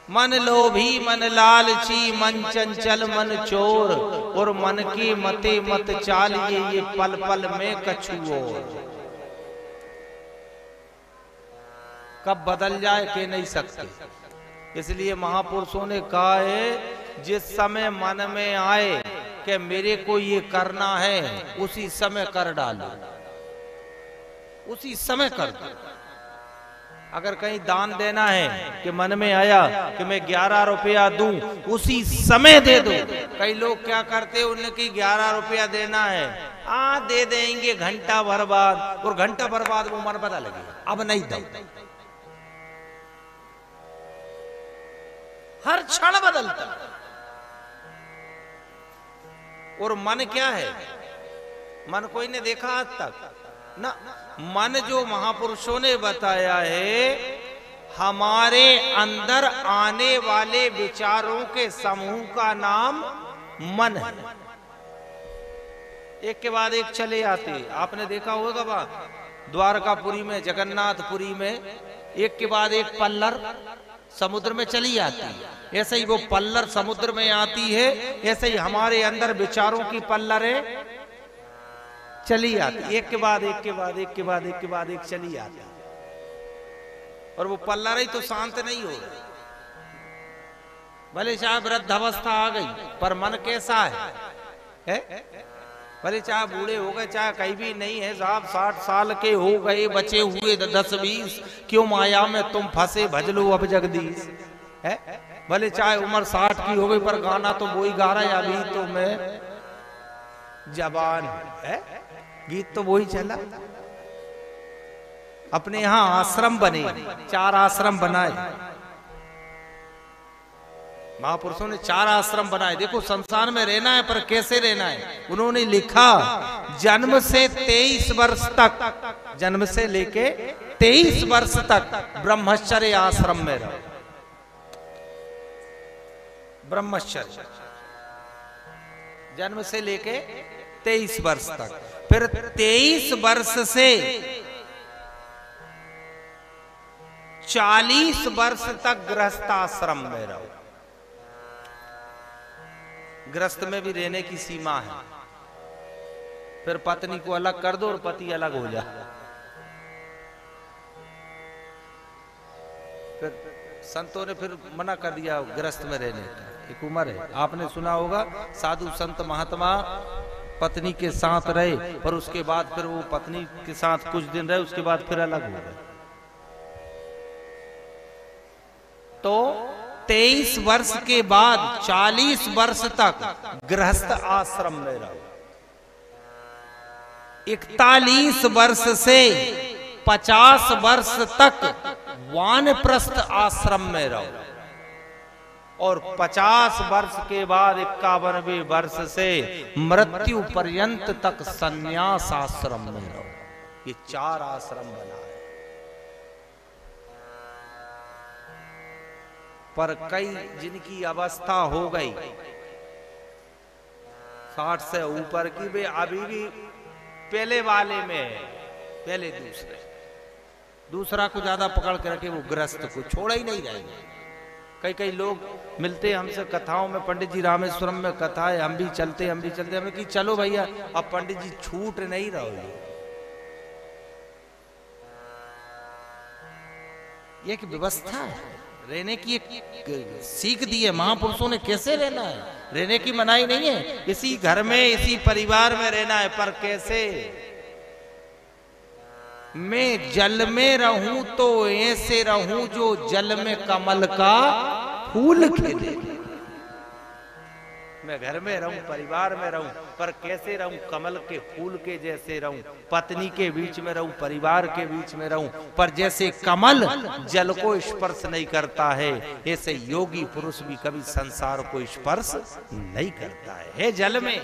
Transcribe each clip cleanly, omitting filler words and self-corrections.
मन लोभी मन लालची मन चंचल मन चोर, और मन की मते मत चालिए ये पल पल में कछु और। कब बदल जाए के नहीं सकते, इसलिए महापुरुषों ने कहा है जिस समय मन में आए कि मेरे को ये करना है उसी समय कर डालो, उसी समय कर दो। अगर कहीं दान देना है कि मन में आया कि मैं 11 रुपया दूं, उसी समय दे दो। कई लोग क्या करते हैं, उनकी 11 रुपया देना है, दे देंगे घंटा भर बाद, और घंटा भर बाद वो मन पता लगे अब नहीं दो। हर क्षण बदलता। और मन क्या है, मन कोई ने देखा आज तक ना। मन जो महापुरुषों ने बताया है, हमारे अंदर आने वाले विचारों के समूह का नाम मन है। एक के बाद एक चले आते। आपने देखा होगा वहां द्वारकापुरी में, जगन्नाथपुरी में एक के बाद एक पल्लर समुद्र में चली आती है। ऐसे ही वो पल्लर समुद्र में आती है, ऐसे ही हमारे अंदर विचारों की पल्लरें चली आती, एक के बाद एक के बाद एक के बाद एक के बाद एक चली आती। और वो पल्लर ही तो शांत नहीं हो रही। भले चाहे वृद्ध अवस्था आ गई, पर मन कैसा है? भले चाहे बूढ़े हो गए, चाहे कहीं भी नहीं है साहब, 60 साल के हो गए, बचे हुए 10-20, क्यों माया में तुम फंसे भजलो अब जगदीश है। भले चाहे उम्र 60 की हो गई, पर गाना तो वही गा रहा है, अभी तो मैं जवान है, गीत तो वही चला। अपने यहां आश्रम बने, 4 आश्रम बनाए महापुरुषों ने, 4 आश्रम बनाए। देखो संसार में रहना है, पर कैसे रहना है उन्होंने लिखा। जन्म से 23 वर्ष तक, जन्म से लेके 23 वर्ष तक ब्रह्मचर्य आश्रम में रहो। ब्रह्मचर्य जन्म से लेके 23 वर्ष तक। फिर 23 वर्ष से 40 वर्ष तक गृहस्थ आश्रम में रहो। गृहस्थ में भी रहने की सीमा है। फिर पत्नी को अलग कर दो और पति अलग हो जाए। फिर संतों ने फिर मना कर दिया गृहस्थ में रहने का, एक उम्र है। आपने सुना होगा साधु संत महात्मा पत्नी के साथ रहे, पर उसके बाद फिर वो पत्नी के साथ कुछ दिन रहे, उसके बाद फिर अलग हो गए। तो 23 वर्ष के बाद 40 वर्ष तक गृहस्थ आश्रम में रहो। 41 वर्ष से 50 वर्ष तक वानप्रस्थ आश्रम में रहो। और 50 वर्ष के बाद 51वें वर्ष से मृत्यु पर्यंत तक संन्यास आश्रम में रहो। ये 4 आश्रम बना है। पर कई जिनकी अवस्था हो गई 60 से ऊपर की, वे अभी भी पहले वाले में है, पहले दूसरा को ज्यादा पकड़ के रखे, वो गृहस्थ को छोड़ा ही नहीं रहेंगे। कई लोग मिलते हमसे कथाओं में, पंडित जी रामेश्वरम में कथा है, हम भी चलते हमने कि चलो भैया, अब पंडित जी छूट नहीं रहोगे। ये एक व्यवस्था है, रहने की एक सीख दी है महापुरुषों ने। कैसे रहना है, रहने की मनाही नहीं है, इसी घर में इसी परिवार में रहना है। पर कैसे? मैं जल में रहूं तो ऐसे रहूं जो जल में कमल का फूल खिले। मैं घर में रहूं, परिवार में रहूं, पर कैसे रहूं? कमल के फूल के जैसे रहूं। पत्नी के बीच में रहूं, परिवार के बीच में रहूं, पर जैसे कमल जल को स्पर्श नहीं करता है, ऐसे योगी पुरुष भी कभी संसार को स्पर्श नहीं करता है जल में।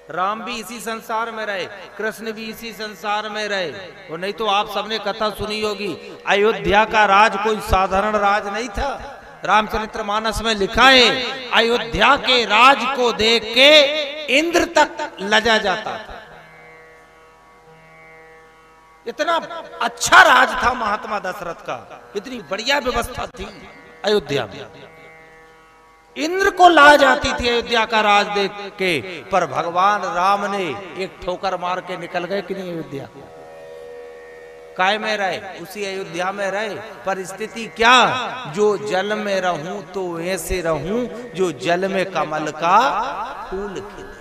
राम भी इसी संसार में रहे, कृष्ण भी इसी संसार में रहे। और नहीं तो आप सबने कथा सुनी होगी, अयोध्या का राज कोई साधारण राज नहीं था। रामचरितमानस में लिखा है, अयोध्या के राज को देख के इंद्र तक लजा जाता था। इतना अच्छा राज था महात्मा दशरथ का, इतनी बढ़िया व्यवस्था थी अयोध्या में। इंद्र को ला जाती थी अयोध्या का राज देख के, पर भगवान राम ने एक ठोकर मार के निकल गए कि नहीं अयोध्या। काय में रहे, उसी अयोध्या में रहे, पर स्थिति क्या, जो जल में रहूं तो ऐसे रहूं जो जल में कमल का फूल खिले।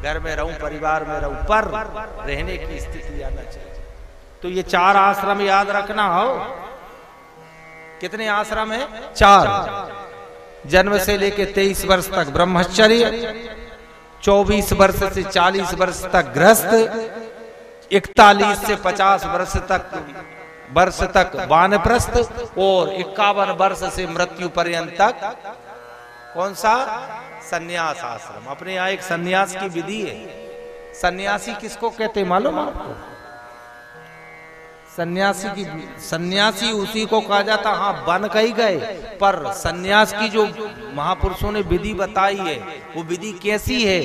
घर में रहूं, परिवार में रहूं, पर रहने की स्थिति आना चाहिए। तो ये 4 आश्रम याद रखना हो। कितने आश्रम है? 4। जन्म से लेके 23 वर्ष तक ब्रह्मचर्य, 24 वर्ष से 40 वर्ष तक गृहस्थ, 41 से 50 वर्ष तक वानप्रस्थ, और 51 वर्ष से मृत्यु पर्यंत तक कौन सा? सन्यास आश्रम। अपने यहाँ एक सन्यास की विधि है। सन्यासी किसको कहते मालूम आपको? सन्यासी उसी को कहा जाता। हाँ, बन कही गए, पर सन्यास की जो महापुरुषों ने विधि बताई है, वो विधि कैसी है?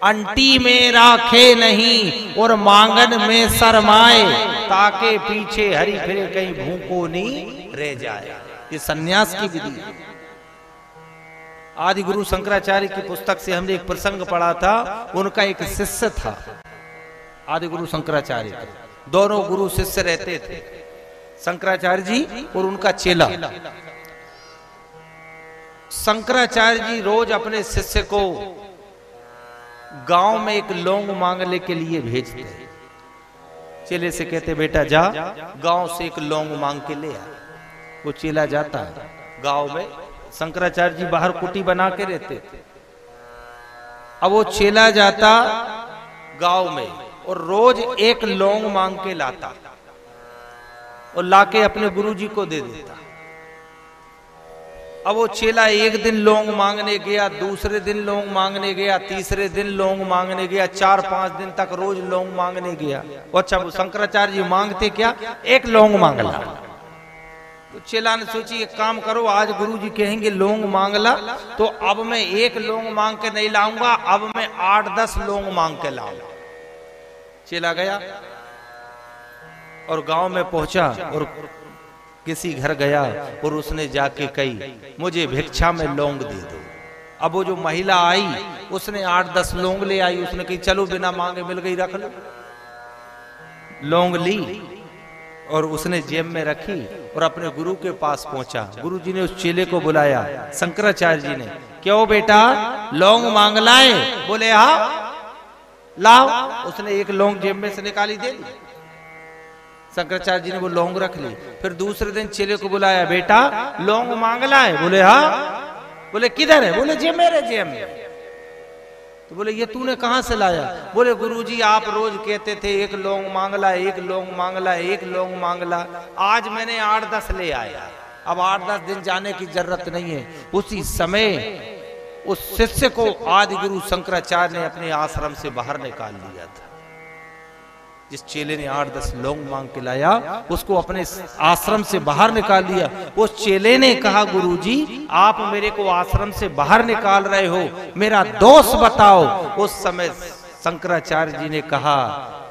अंटी में राखे नहीं और मांगन में शरमाए, ताके पीछे हरी फिरे कहीं भूखो नहीं रह जाए। ये सन्यास की विधि है। आदि गुरु शंकराचार्य की पुस्तक से हमने एक प्रसंग पढ़ा था। उनका एक शिष्य था, आदि गुरु शंकराचार्य का। दोनों गुरु शिष्य रहते थे, शंकराचार्य जी और उनका चेला। शंकराचार्य जी रोज अपने शिष्य को गांव में एक लौंग मांगने के लिए भेजते। चेले से कहते, बेटा जा गांव से एक लौंग मांग के ले आ। वो चेला जाता है गांव में। शंकराचार्य जी बाहर कुटी बना के रहते थे। अब वो चेला जाता गांव में और रोज एक लौंग मांग के लाता और लाके अपने गुरुजी को दे देता। अब वो चेला एक दिन लौंग मांगने गया, दूसरे दिन लौंग मांगने गया, तीसरे दिन लौंग मांगने गया, 4-5 दिन तक रोज लौंग मांगने गया। अच्छा, वो शंकराचार्य जी मांगते क्या? एक लौंग मांग ला। तो चेला ने सोची, एक काम करो, आज गुरुजी कहेंगे लौंग मांग ला, तो अब मैं एक लौंग मांग के नहीं लाऊंगा, अब मैं 8-10 लौंग मांग के लाऊंगा। चेला गया और गांव में पहुंचा और किसी घर गया और उसने जाके कही, मुझे भिक्षा में लौंग दे दो। अब वो जो महिला आई उसने 8-10 लौंग ले आई। उसने कही, चलो बिना मांगे मिल गई, रख लो। लौंग ली और उसने जेब में रखी और अपने गुरु के पास पहुंचा। गुरु जी ने उस चेले को बुलाया, शंकराचार्य जी ने, क्यों बेटा लौंग मांग लाए? बोले हाँ लाओ। उसने एक लौंग जेब में से निकाली, दे दी। शंकराचार्य जी ने वो लौंग रख ली। फिर दूसरे दिन चेले को बुलाया, बेटा लौंग मांग लाए? बोले हाँ। बोले किधर है? बोले जेब मेरे जेब में। तो बोले ये तूने कहां से लाया? बोले गुरुजी आप रोज कहते थे एक लौंग मांग ला, एक लौंग मांग ला, एक लौंग मांग ला। आज मैंने 8-10 ले आया। अब 8-10 दिन जाने की जरूरत नहीं है। उसी समय उस शिष्य को आदि गुरु शंकराचार्य ने अपने आश्रम से बाहर निकाल लिया था। जिस चेले ने 8-10 लौंग मांग के लाया, उसको अपने आश्रम से बाहर निकाल दिया। उस चेले ने कहा, गुरुजी आप मेरे को आश्रम से बाहर निकाल रहे हो, मेरा दोष बताओ। उस समय शंकराचार्य जी ने कहा,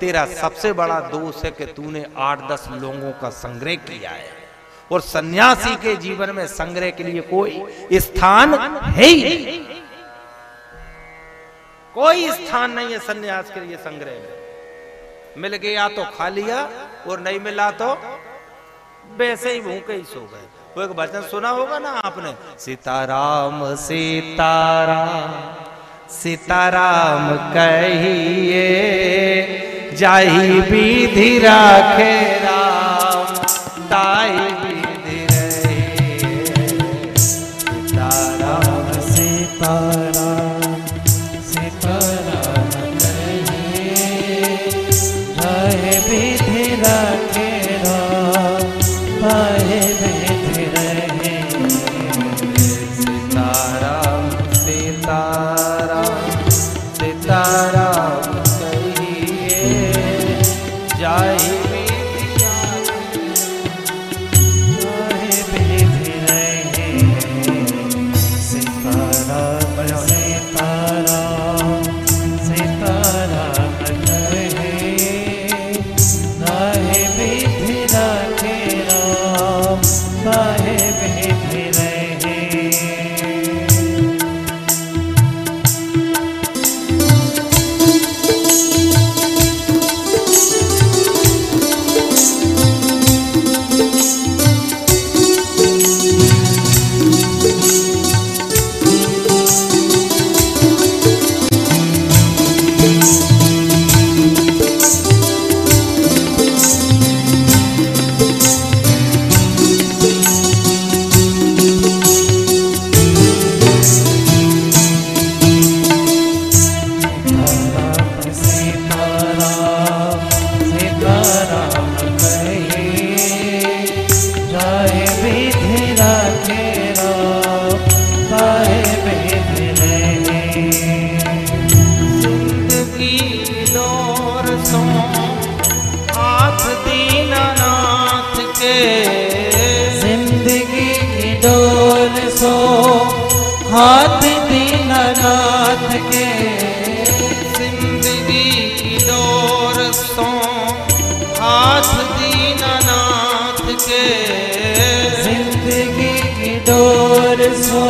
तेरा सबसे बड़ा दोष है कि तूने 8-10 लोगों का संग्रह किया है, और सन्यासी के जीवन में संग्रह के लिए कोई स्थान है ही नहीं। कोई स्थान नहीं है सन्यास के लिए संग्रह में। मिल गया तो खा लिया और नहीं मिला तो वैसे ही भूखे ही सो गए। वो एक भजन सुना होगा ना आपने, सीताराम सीताराम सीताराम कहिए, जाहि विधि राखे राम, ताहि विधि रहिए। सीताराम सीताराम सीताराम कहिए, जाहि विधि राखे राम, ताहि विधि रहिए। सीताराम सीताराम सीताराम कहिए, जाहि विधि विधि रहे। हाथ दीनानाथ के, जिंदगी की डोर सो हाथ दीनानाथ के, जिंदगी की डोर सो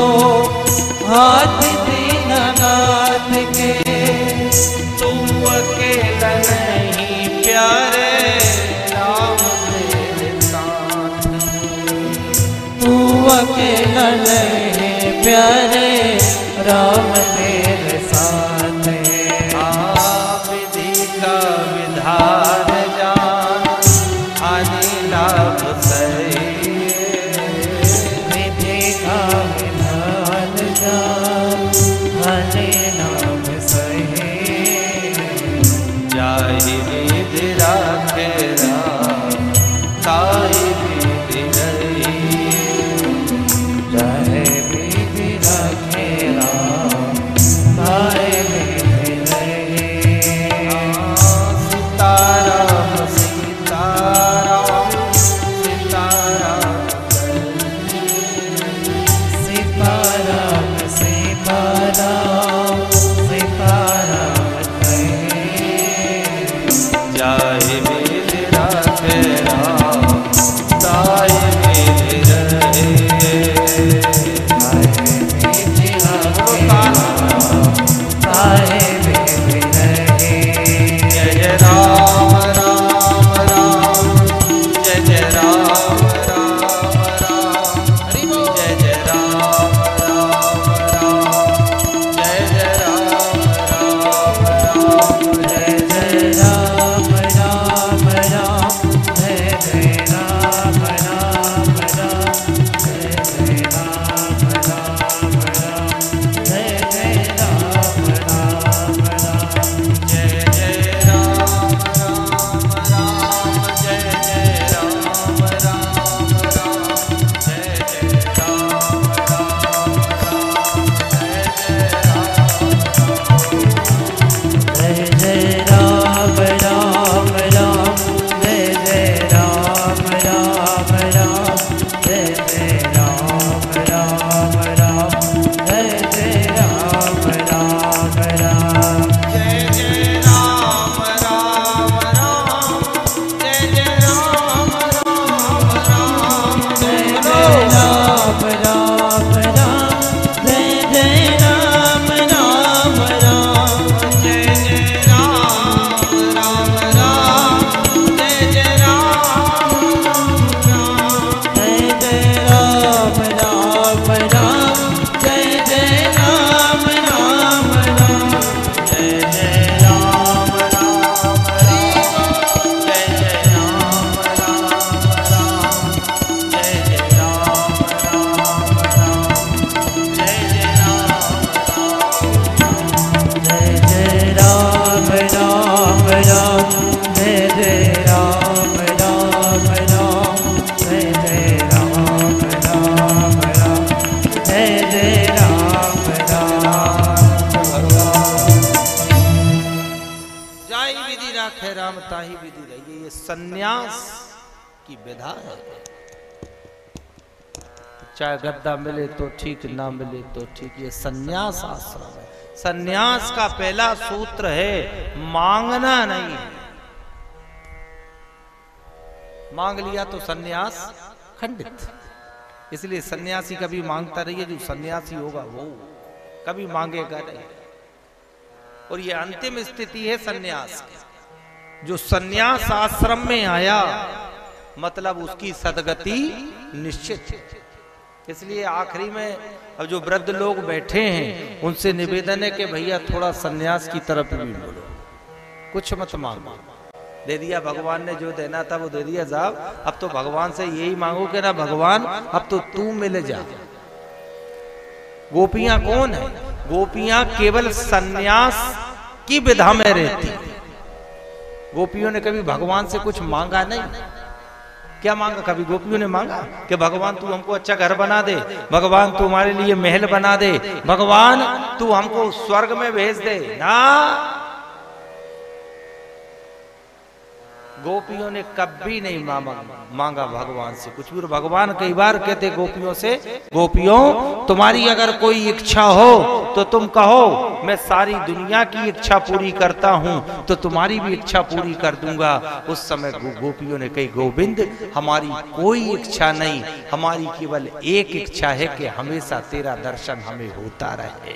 हाथ दीनानाथ के। तू अकेला नहीं प्यारे राम तेरे साथ, तू अकेला नहीं प्यारे राम तेरे साथ। विधि का विधान जान हानि लाभ सही, विधि का विधान जान हानि लाभ सही। जाहि विधि राखे राम ताहि विधि रही, जाहि विधि राखे राम ताहि विधि रही। सीताराम सीताराम सीताराम सीताराम सीताराम सीताराम कहे। जाहि विधि राखे राम ताहि विधि रहे। जय जय राम राम राम, जय जय राम राम राम, जय जय राम राम राम, जय जय राम राम राम, जय जय राम राम राम, जय जय राम राम राम, जय जय राम राम राम, जय जय राम राम राम। जय जय राम राम राम, जय जय राम राम राम, जय जय राम राम राम, जय जय राम राम। जय जय राम राम, जय जय राम राम राम, जय जय राम राम राम, जय जय राम राम राम। जय जय राम राम राम, जय जय राम राम राम, जय जय राम राम राम, जय जय राम राम राम। जय जय राम राम राम, जय जय राम राम, जय जय राम राम राम, जय जय राम राम राम। जय जय राम राम राम, जय जय राम राम राम, जय जय राम राम राम, जय जय राम जय जय राम राम राम, जय जय राम राम राम, जय जय राम राम राम, जय जय राम राम। जाई विधि राखे राम ताहि विधि रही। ये सन्यास की विधा है। चाहे गद्दा मिले तो ठीक, ना मिले तो ठीक, ये सन्यास आश्रम है। सन्यास का पहला सूत्र है मांगना नहीं। मांग लिया तो सन्यास खंडित। इसलिए सन्यासी कभी मांगता रहिए, जो सन्यासी होगा वो कभी मांगेगा नहीं। और ये अंतिम स्थिति है सन्यास की। जो सन्यास आश्रम में आया मतलब उसकी सदगति निश्चित है। इसलिए आखिरी में अब जो वृद्ध लोग बैठे हैं उनसे निवेदन है कि भैया थोड़ा सन्यास की तरफ भी बोलो, कुछ मत मांगो। दे दिया भगवान ने, जो देना था वो दे दिया साहब। अब तो भगवान से यही मांगो कि ना भगवान अब तो तू मिल जा। गोपियां कौन है? गोपियां केवल सन्यास की विधा में रहती। गोपियों ने कभी भगवान से कुछ मांगा नहीं। क्या मांगा? कभी गोपियों ने मांगा कि भगवान तू हमको अच्छा घर बना दे, भगवान तू हमारे लिए महल बना दे, भगवान तू हमको स्वर्ग में भेज दे? ना, गोपियों ने कभी नहीं मांगा भगवान से कुछ भी। भगवान कई बार कहते गोपियों से, गोपियों तुम्हारी अगर कोई इच्छा हो तो तुम कहो, मैं सारी दुनिया की इच्छा पूरी करता हूं तो तुम्हारी भी इच्छा पूरी कर दूंगा। उस समय गोपियों ने कही, गोविंद हमारी कोई इच्छा नहीं, हमारी केवल एक इच्छा है कि हमेशा तेरा दर्शन हमें होता रहे,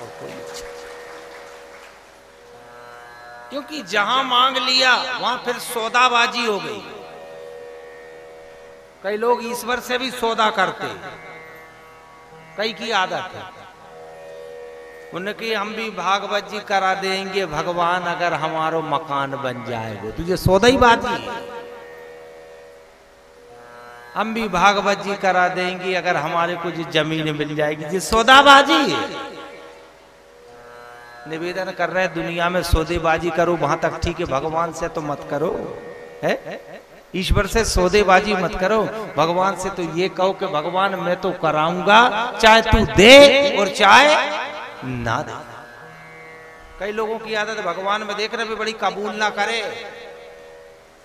और कोई इच्छा। क्योंकि जहां मांग लिया वहां फिर सौदाबाजी हो गई। कई लोग ईश्वर से भी सौदा करते, कई की आदत है। उनकी हम भी भागवत जी करा देंगे भगवान अगर हमारो मकान बन जाएगा। तुझे सौदा ही बाजी। हम भी भागवत जी करा देंगे अगर हमारे को जमीन मिल जाएगी। जी सौदाबाजी। निवेदन कर रहे हैं दुनिया में सौदेबाजी करो वहां तक ठीक है, भगवान से तो मत करो। है ईश्वर से सौदेबाजी मत करो। भगवान से तो ये कहो कि भगवान मैं तो कराऊंगा, चाहे तू दे और चाहे ना दे। कई लोगों की आदत है भगवान में देखने पे बड़ी कबूल ना करे,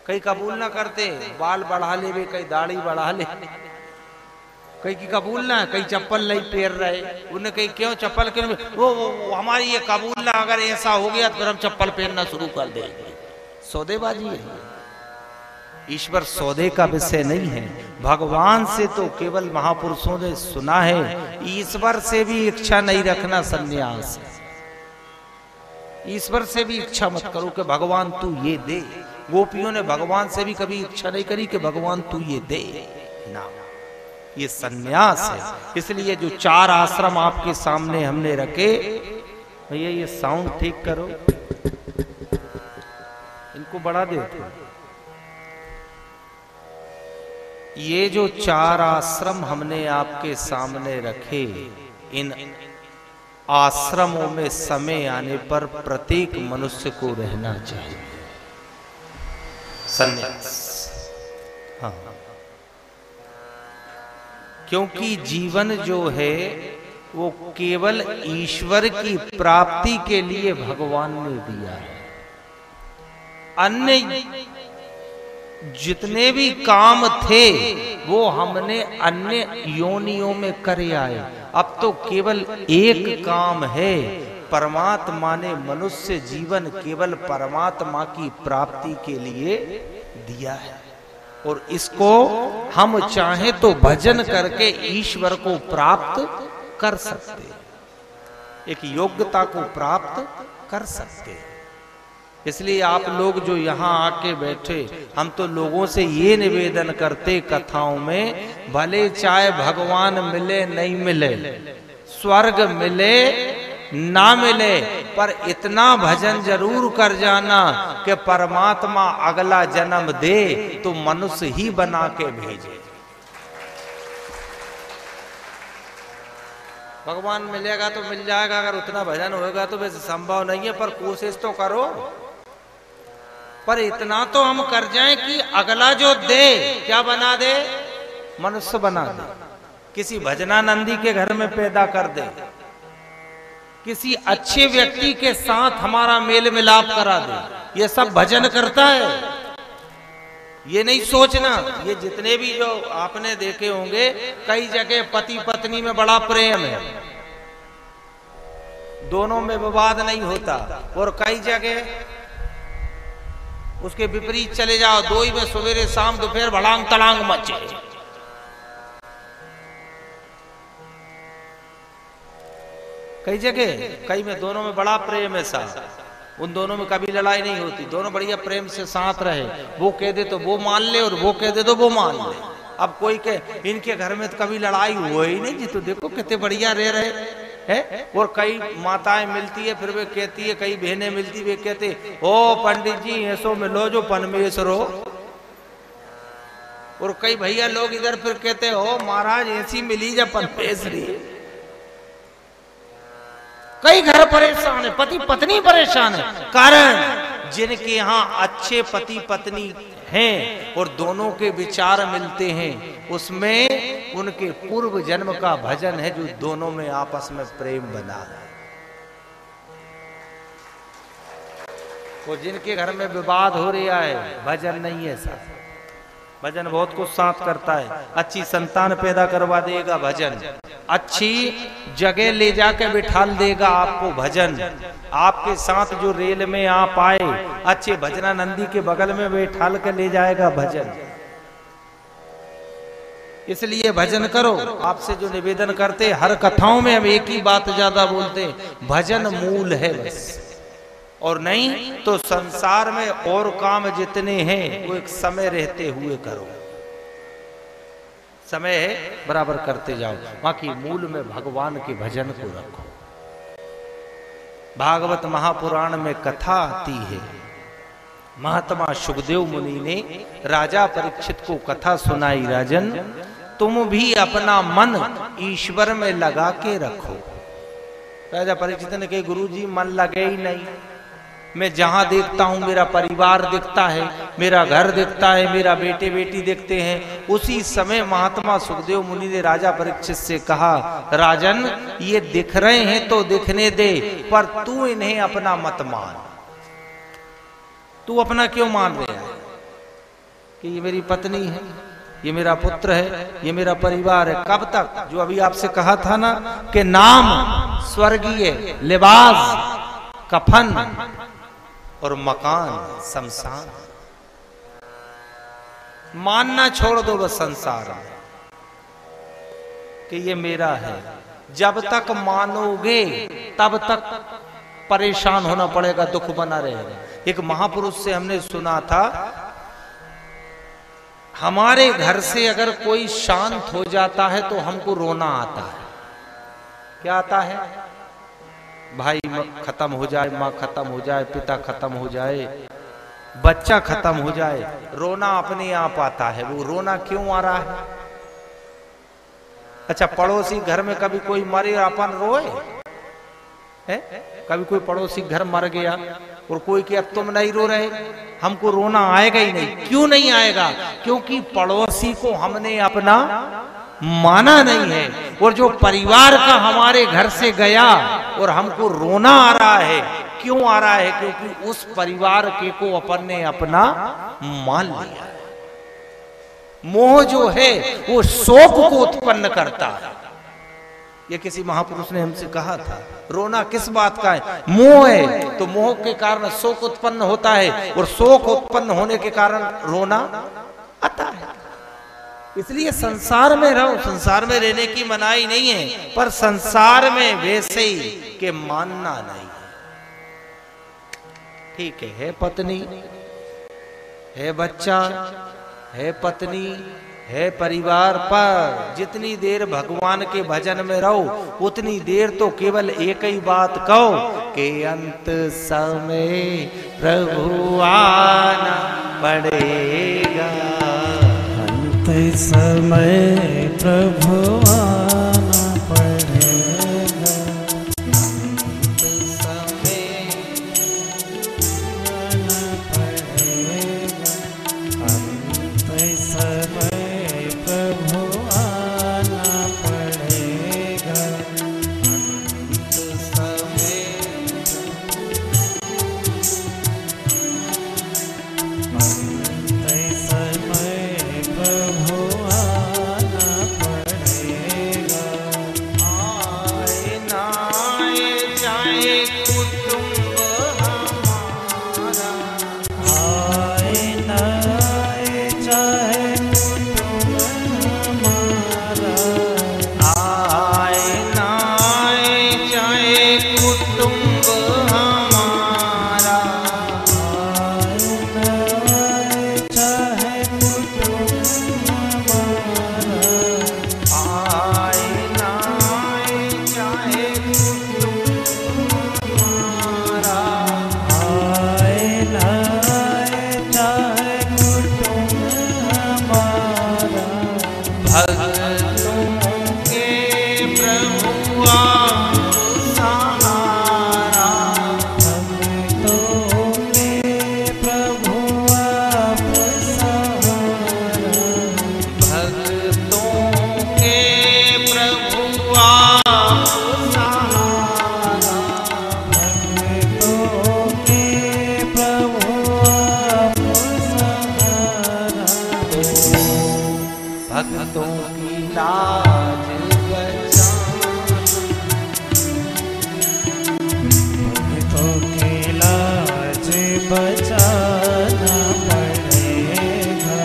कई कबूल ना करते, बाल बढ़ा ले, कई दाढ़ी बढ़ा ले, कई की कबूल ना, कई चप्पल नहीं पैर रहे। उन्हें कही क्यों चप्पल क्यों? वो हमारी ये कबूल ना, अगर ऐसा हो गया तो फिर हम चप्पल पहनना शुरू कर देंगे। सौदेबाजी है। ईश्वर सौदे का विषय नहीं है। भगवान से तो केवल महापुरुषों ने सुना है, ईश्वर से भी इच्छा नहीं रखना सन्यास। ईश्वर से भी इच्छा मत करो कि भगवान तू ये दे। गोपियों ने भगवान से भी कभी इच्छा नहीं करी कि भगवान तू ये दे ना। ये सन्यास है। इसलिए जो 4 आश्रम आपके सामने हमने रखे, भैया ये साउंड ठीक करो, इनको बढ़ा देते। ये जो 4 आश्रम हमने आपके सामने रखे, इन आश्रमों में समय आने पर प्रत्येक मनुष्य को रहना चाहिए सन्यास। हाँ, क्योंकि जीवन जो है वो केवल ईश्वर की प्राप्ति के लिए भगवान ने दिया है। अन्य जितने भी काम थे वो हमने अन्य योनियों में करे आए। अब तो केवल एक काम है, परमात्मा ने मनुष्य जीवन केवल परमात्मा की प्राप्ति के लिए दिया है, और इसको हम चाहें तो भजन करके ईश्वर को प्राप्त कर सकते, एक योग्यता को प्राप्त कर सकते। इसलिए आप लोग जो यहाँ आके बैठे, हम तो लोगों से ये निवेदन करते कथाओं में, भले चाहे भगवान मिले नहीं मिले, स्वर्ग मिले ना मिले, पर इतना भजन जरूर कर जाना कि परमात्मा अगला जन्म दे तो मनुष्य ही बना के भेजे। भगवान मिलेगा तो मिल जाएगा, अगर उतना भजन होगा तो वैसे संभव नहीं है, पर कोशिश तो करो। पर इतना तो हम कर जाएं कि अगला जो दे, क्या बना दे? मनुष्य बना दे। किसी भजनानंदी के घर में पैदा कर दे, किसी अच्छे व्यक्ति के साथ हमारा मेल मिलाप करा दे। ये सब भजन करता है। ये नहीं सोचना, ये जितने भी जो आपने देखे होंगे, कई जगह पति पत्नी में बड़ा प्रेम है, दोनों में विवाद नहीं होता, और कई जगह उसके विपरीत चले जाओ, दो ही में सवेरे शाम दोपहर भड़ांग तड़ांग मचे। कई जगह, कई में दोनों में बड़ा प्रेम है साथ, उन दोनों में कभी लड़ाई नहीं होती, दोनों बढ़िया प्रेम से साथ रहे, वो कह दे तो वो मान ले और वो कह दे तो वो मान ले। अब कोई के इनके घर में तो कभी लड़ाई हुआ ही नहीं जी, तो देखो कितने बढ़िया रह रहे है। और कई माताएं मिलती है फिर वे कहती है, कई बहनें मिलती वे कहते ओ पंडित जी ऐसो मिलो जो पनमेश्वरो। और कई भैया लोग इधर फिर कहते हो महाराज ऐसी मिली जब पनमेश्वरी। कई घर परेशान है, पति पत्नी परेशान है, कारण जिनके यहाँ अच्छे पति पत्नी हैं और दोनों के विचार मिलते हैं, उसमें उनके पूर्व जन्म का भजन है जो दोनों में आपस में प्रेम बना है। और जिनके घर में विवाद हो रहा है, भजन नहीं है साथ। भजन बहुत कुछ साथ करता है, अच्छी संतान पैदा करवा देगा भजन, अच्छी जगह ले जाके बिठाल देगा आपको भजन, आपके साथ जो रेल में आप आए अच्छे भजनानंदी के बगल में बैठाल के ले जाएगा भजन। इसलिए भजन करो। आपसे जो निवेदन करते, हर कथाओं में हम एक ही बात ज्यादा बोलते, भजन मूल है बस। और नहीं तो संसार में और काम जितने हैं वो एक समय रहते हुए करो, समय है बराबर करते जाओ, बाकी मूल में भगवान के भजन को रखो। भागवत महापुराण में कथा आती है, महात्मा सुखदेव मुनि ने राजा परीक्षित को कथा सुनाई, राजन तुम भी अपना मन ईश्वर में लगा के रखो। राजा परीक्षित ने कहा गुरु जी मन लगे ही नहीं, मैं जहां देखता हूं मेरा परिवार दिखता है, मेरा घर दिखता है, मेरा बेटे बेटी दिखते हैं। उसी समय महात्मा सुखदेव मुनि ने राजा परीक्षित से कहा, राजन ये दिख रहे हैं तो दिखने दे, पर तू इन्हें अपना मत मान। तू अपना क्यों मान रहा है कि ये मेरी पत्नी है, ये मेरा पुत्र है, ये मेरा परिवार है। कब तक? जो अभी आपसे कहा था ना कि नाम स्वर्गीय, लिबास कफन और मकान शमशान। मानना छोड़ दो बस संसार में कि ये मेरा है। जब तक मानोगे तब तक परेशान होना पड़ेगा, दुख बना रहेगा। एक महापुरुष से हमने सुना था, हमारे घर से अगर कोई शांत हो जाता है तो हमको रोना आता है। क्या आता है? भाई खत्म हो जाए, माँ खत्म हो जाए, पिता खत्म हो जाए, बच्चा खत्म हो जाए, रोना अपने आप आता है। वो रोना क्यों आ रहा है? अच्छा, पड़ोसी घर में कभी कोई मरे अपन रोए है? कभी कोई पड़ोसी घर मर गया और कोई कि अब तुम नहीं रो रहे, हमको रोना आएगा ही नहीं। क्यों नहीं आएगा? क्योंकि पड़ोसी को हमने अपना माना नहीं है। और जो परिवार का हमारे घर से गया और हमको रोना आ रहा है, क्यों आ रहा है? क्योंकि उस परिवार के को अपन ने अपना मान लिया। मोह जो है वो शोक को उत्पन्न करता है। ये किसी महापुरुष ने हमसे कहा था। रोना किस बात का है? मोह है, तो मोह के कारण शोक उत्पन्न होता है और शोक उत्पन्न होने के कारण रोना आता है। इसलिए संसार में रहो, संसार में रहने की मनाही नहीं है, पर संसार में वैसे ही के मानना नहीं है। ठीक है पत्नी है, बच्चा है, पत्नी है, परिवार, पर जितनी देर भगवान के भजन में रहो उतनी देर तो केवल एक ही बात कहो कि अंत समय प्रभु आना पड़ेगा। अंत समय प्रभु आना पड़ेगा। अंत समय आना पड़ेगा। अंत समय प्रभु आना पड़ेगा। अंत समय अंत समय प्रभु आना पड़ेगा। लाज बचाना, भक्तों की लाज बचाना पड़ेगा।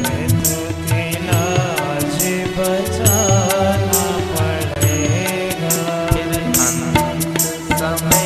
भक्तों की लाज बचाना पड़ेगा। फिर अंत समय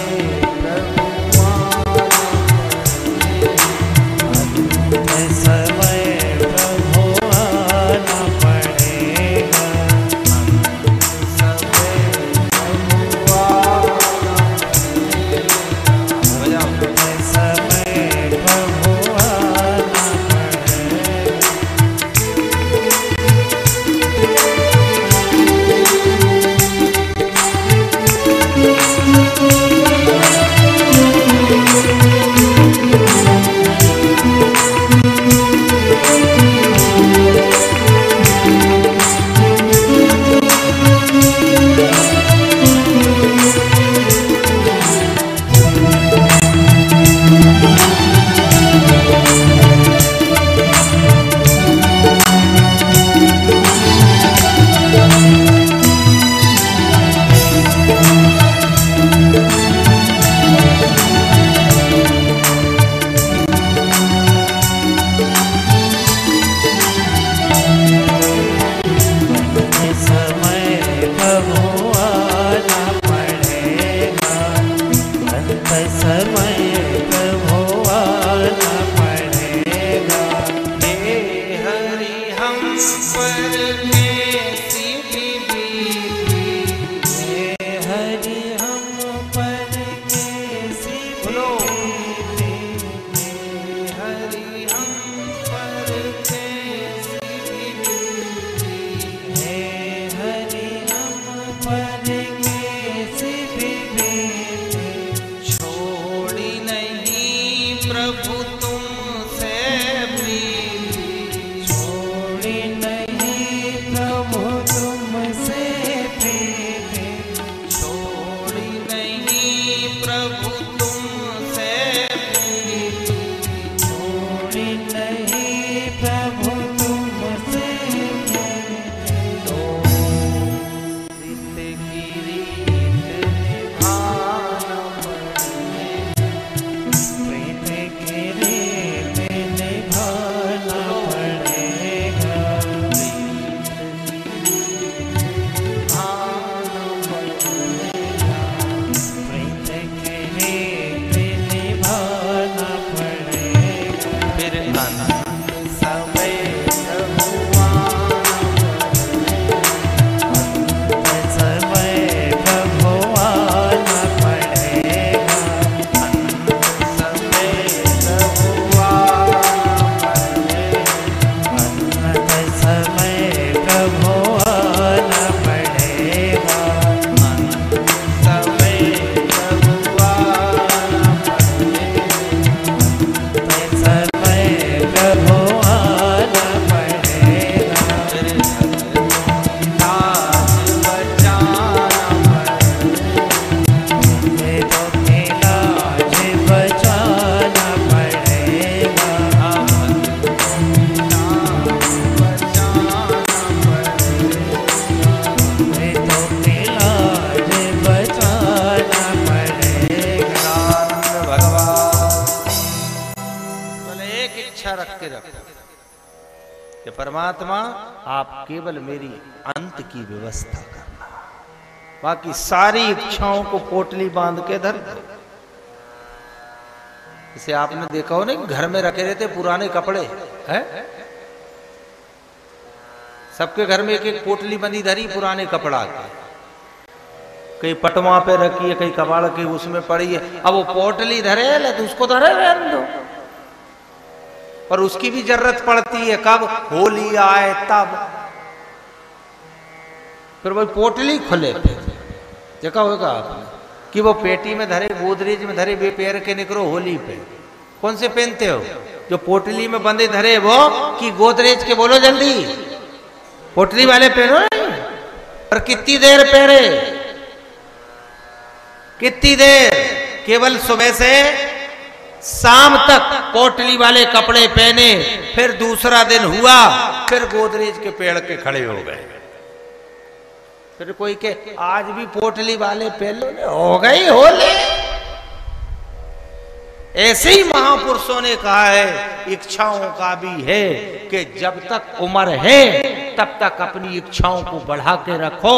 समय प्रभु आना पड़ेगा। समय प्रभु आना पड़ेगा। परमात्मा आप केवल मेरी अंत की व्यवस्था करना, बाकी सारी इच्छाओं को पोटली बांध के धर दो। इसे आपने देखा हो नहीं, घर में रखे रहते पुराने कपड़े हैं, सबके घर में एक एक पोटली बंदी धरी पुराने कपड़ा के, कहीं पटवा पे रखी है, कहीं कबाड़ की उसमें पड़ी है। अब वो पोटली धरे ले तो उसको धरे रहने दो, और उसकी भी जरूरत पड़ती है कब होली आए तब, फिर वो पोटली खुले। देखा होगा आपने कि वो पेटी में धरे, गोदरेज में धरे, बेपैर के निकलो होली पे। कौन से पहनते हो? जो पोटली में बंदे धरे वो कि गोदरेज के? बोलो जल्दी, पोटली वाले पहनो। और कितनी देर पहरे? कितनी देर? केवल सुबह से शाम तक पोटली वाले कपड़े पहने, फिर दूसरा दिन हुआ, फिर गोदरेज के पेड़ के खड़े हो गए। फिर कोई के आज भी पोटली वाले पहन लो, हो गई होली। ऐसे ही महापुरुषों ने कहा है, इच्छाओं का भी है कि जब तक उम्र है तब तक अपनी इच्छाओं को बढ़ा के रखो,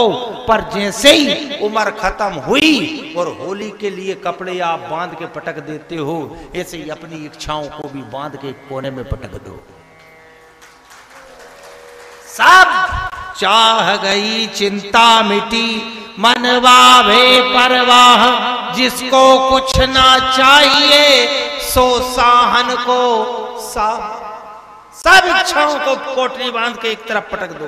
पर जैसे ही उम्र खत्म हुई और होली के लिए कपड़े आप बांध के पटक देते हो, ऐसे ही अपनी इच्छाओं को भी बांध के कोने में पटक दो। सब चाह गई चिंता मिटी, मनवा भे परवाह, जिसको कुछ ना चाहिए सो साहन को सब इच्छाओं को पोटली बांध के एक तरफ पटक दो।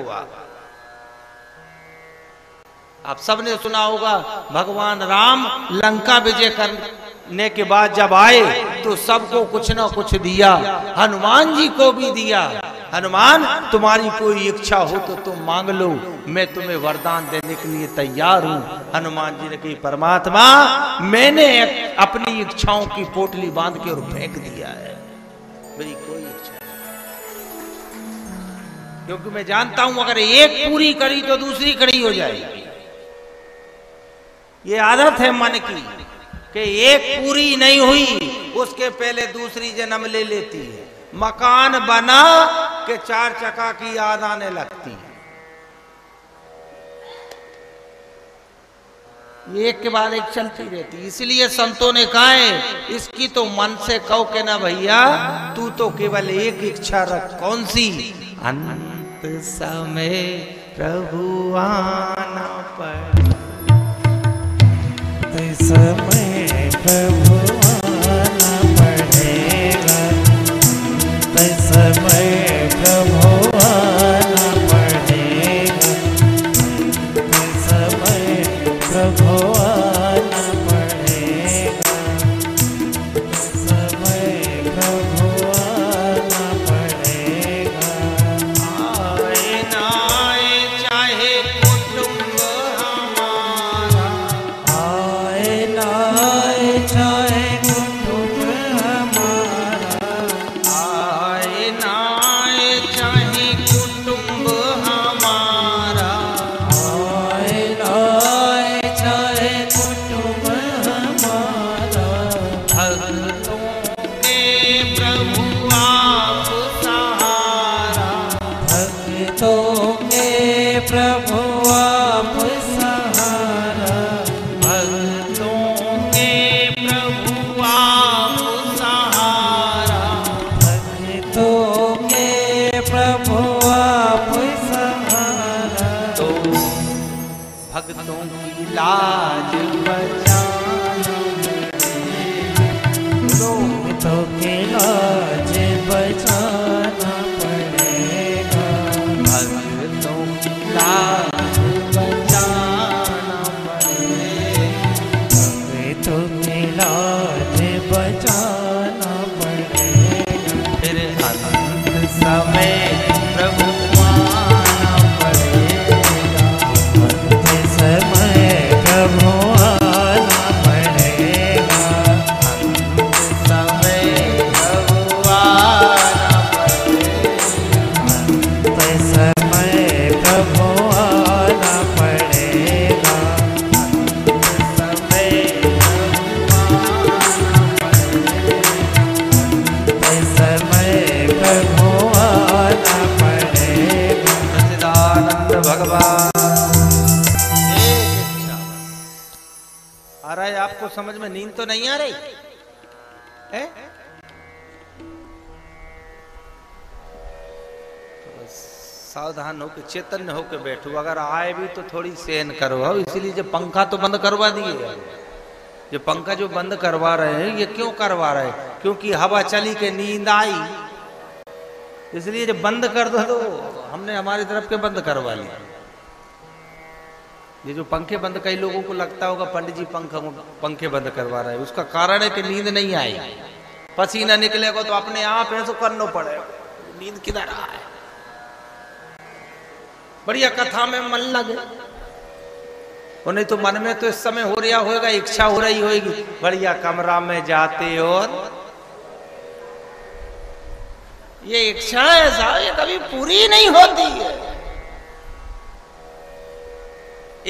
आप सबने सुना होगा, भगवान राम लंका विजय करने के बाद जब आए तो सबको कुछ ना कुछ दिया, हनुमान जी को भी दिया। हनुमान, तुम्हारी कोई इच्छा हो तो तुम मांग लो, मैं तुम्हें वरदान देने के लिए तैयार हूं। हनुमान जी ने कही, परमात्मा मैंने अपनी इच्छाओं की पोटली बांध के और फेंक दिया है, मेरी कोई इच्छा नहीं, क्योंकि मैं जानता हूं अगर एक पूरी करी तो दूसरी कड़ी हो जाएगी। ये आदत है मन की कि एक पूरी नहीं हुई उसके पहले दूसरी जन्म ले लेती है। मकान बना के चार चक्का की याद आने लगती है, एक के बाद एक चलती रहती। इसलिए संतों ने कहा है, इसकी तो मन से कहो के ना भैया, तू तो केवल एक इच्छा रख। कौन सी? अंत समय प्रभु आना पड़े, समय प्रभु आना पड़ेगा, समय प्रभु आना पड़ेगा, समय प्रभु आना पड़ेगा, समय प्रभु आना पड़ेगा। आए ना आए चाहे कुटुंब हमारा, आए ना आए चाहे कुटुंब हमारा, आए ना आए चाहे कुटुंब हमारा, आए ना आए चाहे कुटुंब हमारा, भक्तों के प्रभु आप सहारा, भक्तों के प्रभु आप सहारा, भक्तों के प्रभु आप सहारा। भक्तों के प्रभु आप सहारा। तो भक्तों की लाज बचाना, भक्तों के लाज बचाना पड़ेगा, भक्तों की लाज बचाना पड़ेगा, भक्तों के लाज बचाना पड़ेगा। फिर अनंत समय प्रभु आना पड़ेगा, अंत समय प्रभु आना पड़ेगा, अनंत समय प्रभु आना पड़ेगा, अंत समय प्रभु आना पड़ेगा, समय समय प्रभु आना पड़ेगा। सच्चिदानंद भगवान। एक इच्छा आ रहा है आपको समझ में? नींद तो नहीं आ रही है? तो सावधान होकर चैतन्य होकर बैठो, अगर आए भी तो थोड़ी सहन करो। इसीलिए जो पंखा तो बंद करवा दिए, ये पंखा जो बंद करवा रहे हैं ये क्यों करवा रहे हैं? क्योंकि हवा चली के नींद आई, इसलिए जब बंद कर दो तो हमने हमारी तरफ के बंद करवा लिया। ये जो पंखे बंद, कई लोगों को लगता होगा पंडित जी पंखे बंद करवा रहे हैं, उसका कारण है कि नींद नहीं आई, पसीना निकलेगा तो अपने आप ऐसा करना पड़ेगा, नींद किधर आ है। बढ़िया कथा में मन लगे, और नहीं तो मन में तो इस समय हो रहा होगा, इच्छा हो रही होगी, बढ़िया कमरा में जाते और ये इच्छा है साहब, ये कभी पूरी नहीं होती है।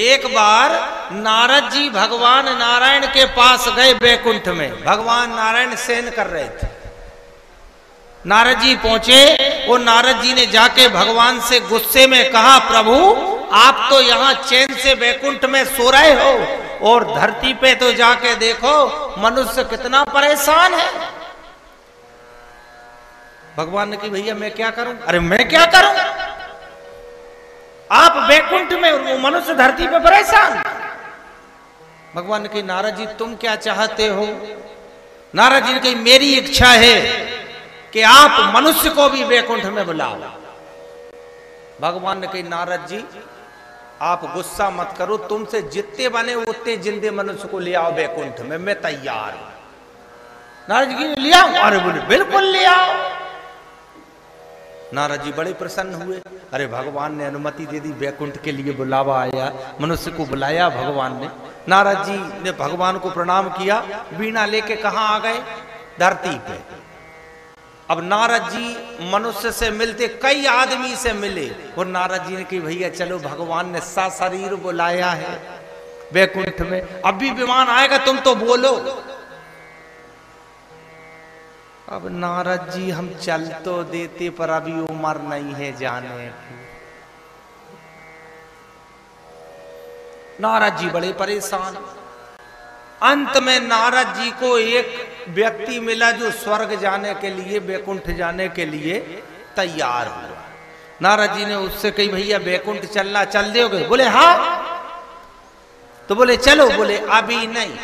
एक बार नारद जी भगवान नारायण के पास गए बैकुंठ में। भगवान नारायण शयन कर रहे थे। नारद जी पहुंचे और नारद जी ने जाके भगवान से गुस्से में कहा, प्रभु आप तो यहाँ चैन से बैकुंठ में सो रहे हो और धरती पे तो जाके देखो मनुष्य कितना परेशान है। भगवान ने कहा, भैया मैं क्या करूं? अरे मैं क्या करूं? आप बैकुंठ में और वो मनुष्य धरती पे परेशान। भगवान ने कहा, नारद जी तुम क्या चाहते हो? नारद जी ने कहा, मेरी इच्छा है कि आप मनुष्य को भी बैकुंठ में बुलाओ। भगवान ने कहा, नारद जी आप गुस्सा मत करो, तुमसे जितने बने उतने जिंदे मनुष्य को ले आओ बैकुंठ में, मैं तैयार हूं। नारद जी ले आओ? अरे बोले बिल्कुल ले आओ। नारद जी बड़े प्रसन्न हुए। अरे भगवान ने अनुमति दे दी, बैकुंठ के लिए बुलावा आया, मनुष्य को बुलाया भगवान ने। नारद जी ने भगवान को प्रणाम किया, वीणा लेके कहां आ गए? धरती पे। अब नारद जी मनुष्य से मिलते, कई आदमी से मिले और नारद जी ने कही, भैया चलो भगवान ने सशरीर बुलाया है बैकुंठ में, अभी विमान आएगा, तुम तो बोलो। अब नारद जी हम चल तो देते पर अभी उम्र नहीं है जाने की। नारद जी बड़े परेशान। अंत में नारद जी को एक व्यक्ति मिला जो स्वर्ग जाने के लिए, बैकुंठ जाने के लिए तैयार हुआ। नारद जी ने उससे कही, भैया बैकुंठ चलना, चल दोगे? बोले हाँ। तो बोले चलो? बोले अभी नहीं।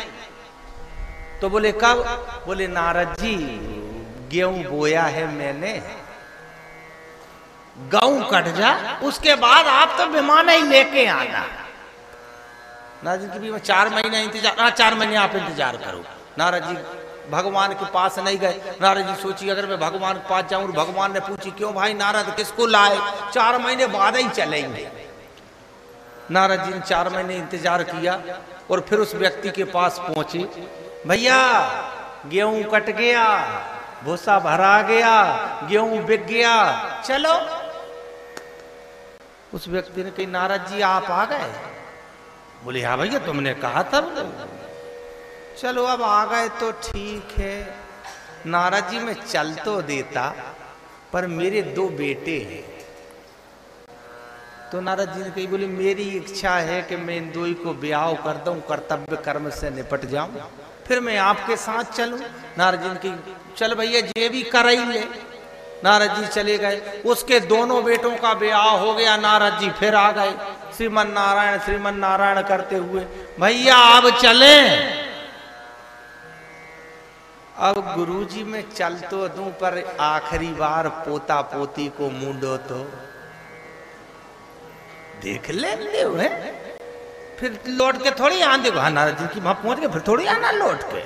तो बोले कब? बोले नारद जी गेहूं बोया है मैंने, गेहूं कट जा, उसके बाद आप तो विमान ही लेके आना। नारद जी की भी 4 महीने इंतजार। हाँ 4 महीने आप इंतजार करो। नारद जी भगवान के पास नहीं गए। नारद जी सोची अगर मैं भगवान के पास जाऊं, भगवान ने पूछी क्यों भाई नारद किसको लाए? 4 महीने बाद ही चलेंगे। नारद जी ने 4 महीने इंतजार किया और फिर उस व्यक्ति के पास पहुंचे। भैया गेहूं कट गया, भूसा भरा गया, गेहूं बिक गया, चलो। उस व्यक्ति ने कही, नारद जी आप आ गए? बोले हाँ भैया तुमने कहा था। चलो अब आ गए तो ठीक है। नारद जी मैं चल तो देता पर मेरे 2 बेटे हैं। तो नारद जी ने कही, बोले मेरी इच्छा है कि मैं इन 2 को ब्याह कर दूं, कर्तव्य कर्म से निपट जाऊं, फिर मैं आपके साथ चलूं। नारद जी ने कही, चल भैया ये भी कर ही ले। नारद जी चले गए। उसके दोनों बेटों का ब्याह हो गया। नारद जी फिर आ गए, श्रीमन नारायण करते हुए। भैया अब चले। अब गुरुजी मैं चल तो दूं पर आखिरी बार पोता पोती को मूंडो तो देख लेते हुए, फिर लौट के थोड़ी आना। देखो हाँ नारद जी की वहां पहुंच गए, फिर थोड़ी आना लौट के।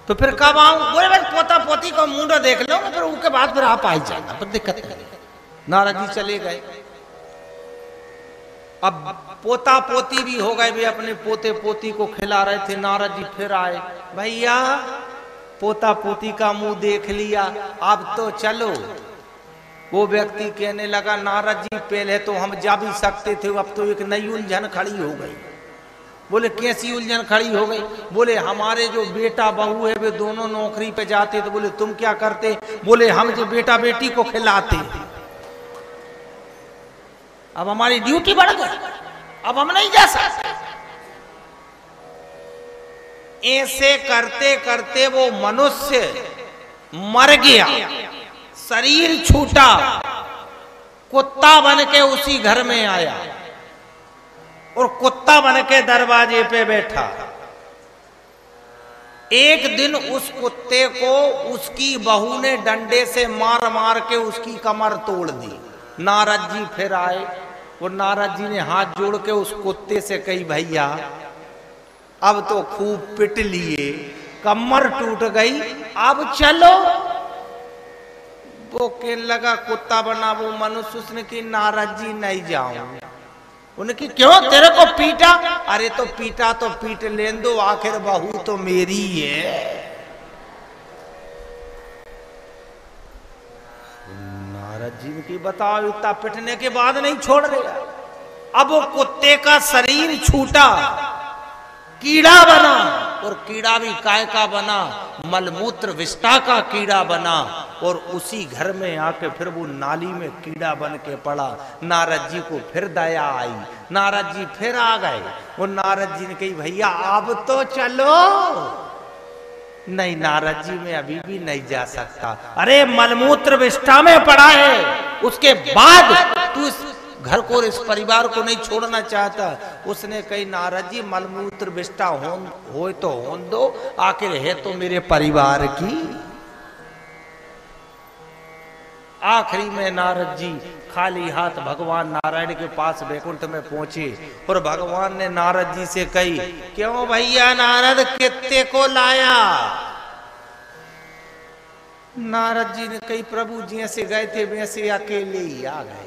तो फिर कब आऊं? बोले भाई पोता पोती को मूंडो देख लो, फिर उसके बाद फिर आप आ ही जाना, पर दिक्कत नहीं। नारद जी चले गए। अब पोता पोती भी हो गए, भी अपने पोते पोती को खिला रहे थे। नारद जी फिर आए। भैया पोता पोती का मुंह देख लिया, अब तो चलो। वो व्यक्ति कहने लगा, नारद जी पहले तो हम जा भी सकते थे, अब तो एक नई उलझन खड़ी हो गई। बोले कैसी उलझन खड़ी हो गई? बोले हमारे जो बेटा बहू है वे दोनों नौकरी पे जाते। तो बोले तुम क्या करते? बोले हम जो बेटा बेटी को खिलाते। अब हमारी ड्यूटी बढ़ गई, अब हम नहीं जा सकते। ऐसे करते करते वो मनुष्य मर गया, शरीर छूटा, कुत्ता बन के उसी घर में आया और कुत्ता बन के दरवाजे पे बैठा। एक दिन उस कुत्ते को उसकी बहू ने डंडे से मार मार के उसकी कमर तोड़ दी। नारद जी फिर आए और नारद जी ने हाथ जोड़ के उस कुत्ते से कही, भैया अब तो खूब पिट लिए, कमर टूट गई, अब चलो। वो कहने लगा कुत्ता बना वो मनुष्य, उसने कि नारद जी नहीं जाऊं। उनकी क्यों? तेरे को पीटा? अरे तो पीटा तो पीट लेन दो, आखिर बहू तो मेरी है। नारद जी ने की बताओ, इतना पिटने के बाद नहीं छोड़ रहे। अब वो कुत्ते का शरीर छूटा, कीड़ा बना, और कीड़ा भी काय का बना, मलमूत्र विष्ठा का कीड़ा बना, और उसी घर में आके फिर वो नाली में कीड़ा बन के पड़ा। नारद जी को फिर दया आई, नारद जी फिर आ गए। वो नारद जी ने कही भैया अब तो चलो। नहीं नारद जी मैं अभी भी नहीं जा सकता। अरे मलमूत्र विष्ठा में पड़ा है, उसके बाद तू इस घर को, इस परिवार को नहीं छोड़ना चाहता। उसने कही नारद जी मलमूत्र विष्ठा हो तो होन दो, आखिर है तो मेरे परिवार की। आखिरी में नारद जी खाली हाथ भगवान नारायण के पास वैकुंठ में पहुंचे, और भगवान ने नारद जी से कही क्यों भैया नारद कितने को लाया? नारद जी ने कही प्रभु जैसे गए थे वैसे अकेले ही आ गए।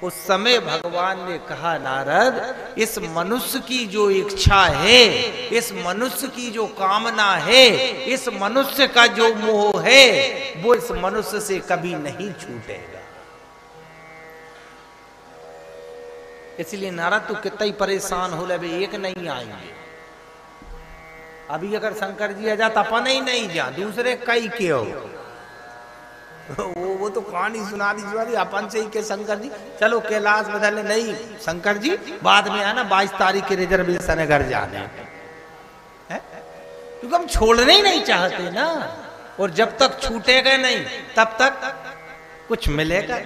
उस समय भगवान ने कहा नारद इस मनुष्य की जो इच्छा है, इस मनुष्य की जो कामना है, इस मनुष्य का जो मोह है, वो इस मनुष्य से कभी नहीं छूटेगा। इसलिए नारद तू कितना ही परेशान हो ले, एक नहीं आएंगे। अभी अगर शंकर जी आ जाता अपन ही नहीं जा, दूसरे कई के हो। वो तो कहानी सुना दी अपन से ही के शंकर जी चलो कैलाश बदलने। नहीं शंकर जी बाद में आना, 22 तारीख के रिजर्वेशन है घर जाने है, क्योंकि हम छोड़ने ही नहीं चाहते ना। और जब तक छूटेगा नहीं तब तक कुछ मिलेगा,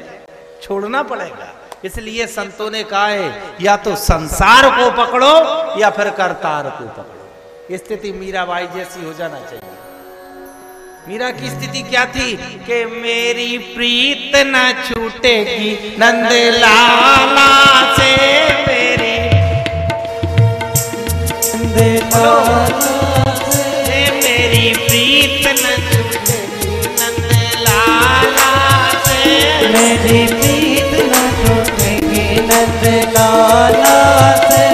छोड़ना पड़ेगा। इसलिए संतों ने कहा है या तो संसार को पकड़ो या फिर करतार को पकड़ो। स्थिति मीराबाई जैसी हो जाना चाहिए। मीरा की स्थिति क्या थी कि मेरी प्रीत न छूटेगी नंद लाला से, मेरी नंद लाला से, मेरी प्रीत न छूटेगी नंद लाला से, मेरी प्रीत न छूटेगी नंद लाला से।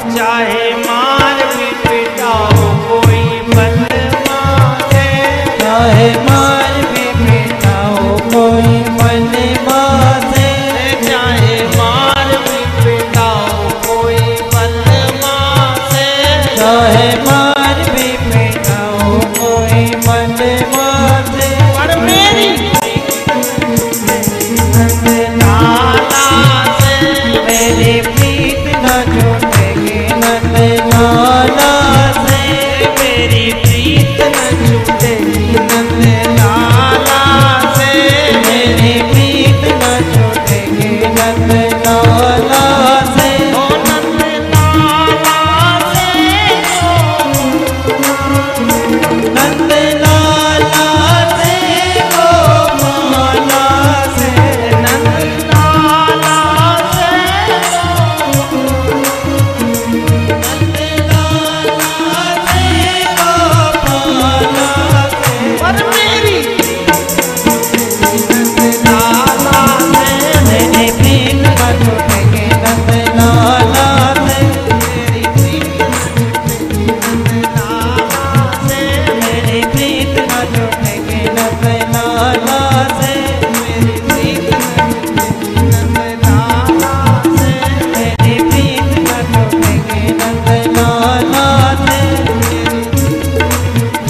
चाहे मार भी पिटाओ कोई माते पर मेरी लाला से मेरी प्रीत न छूटेगी नंद लाला से मेरी प्रीत न छूटेगी नंद लाला से मेरी प्रीत न छूटेगी नंद लाला से ओ नंद लाला से नंद लाला से गोपाला से नंद लाला से नंद लाला से गोपाला से पर मेरी लाला से मेरी प्रीत न छूटेगी नंद लाला से मेरी प्रीत न छूटेगी नंद लाला से मेरी प्रीत न छूटेगी नंद लाला से मेरी प्रीत न छूटेगी नंद लाला से मेरी प्रीत न छूटेगी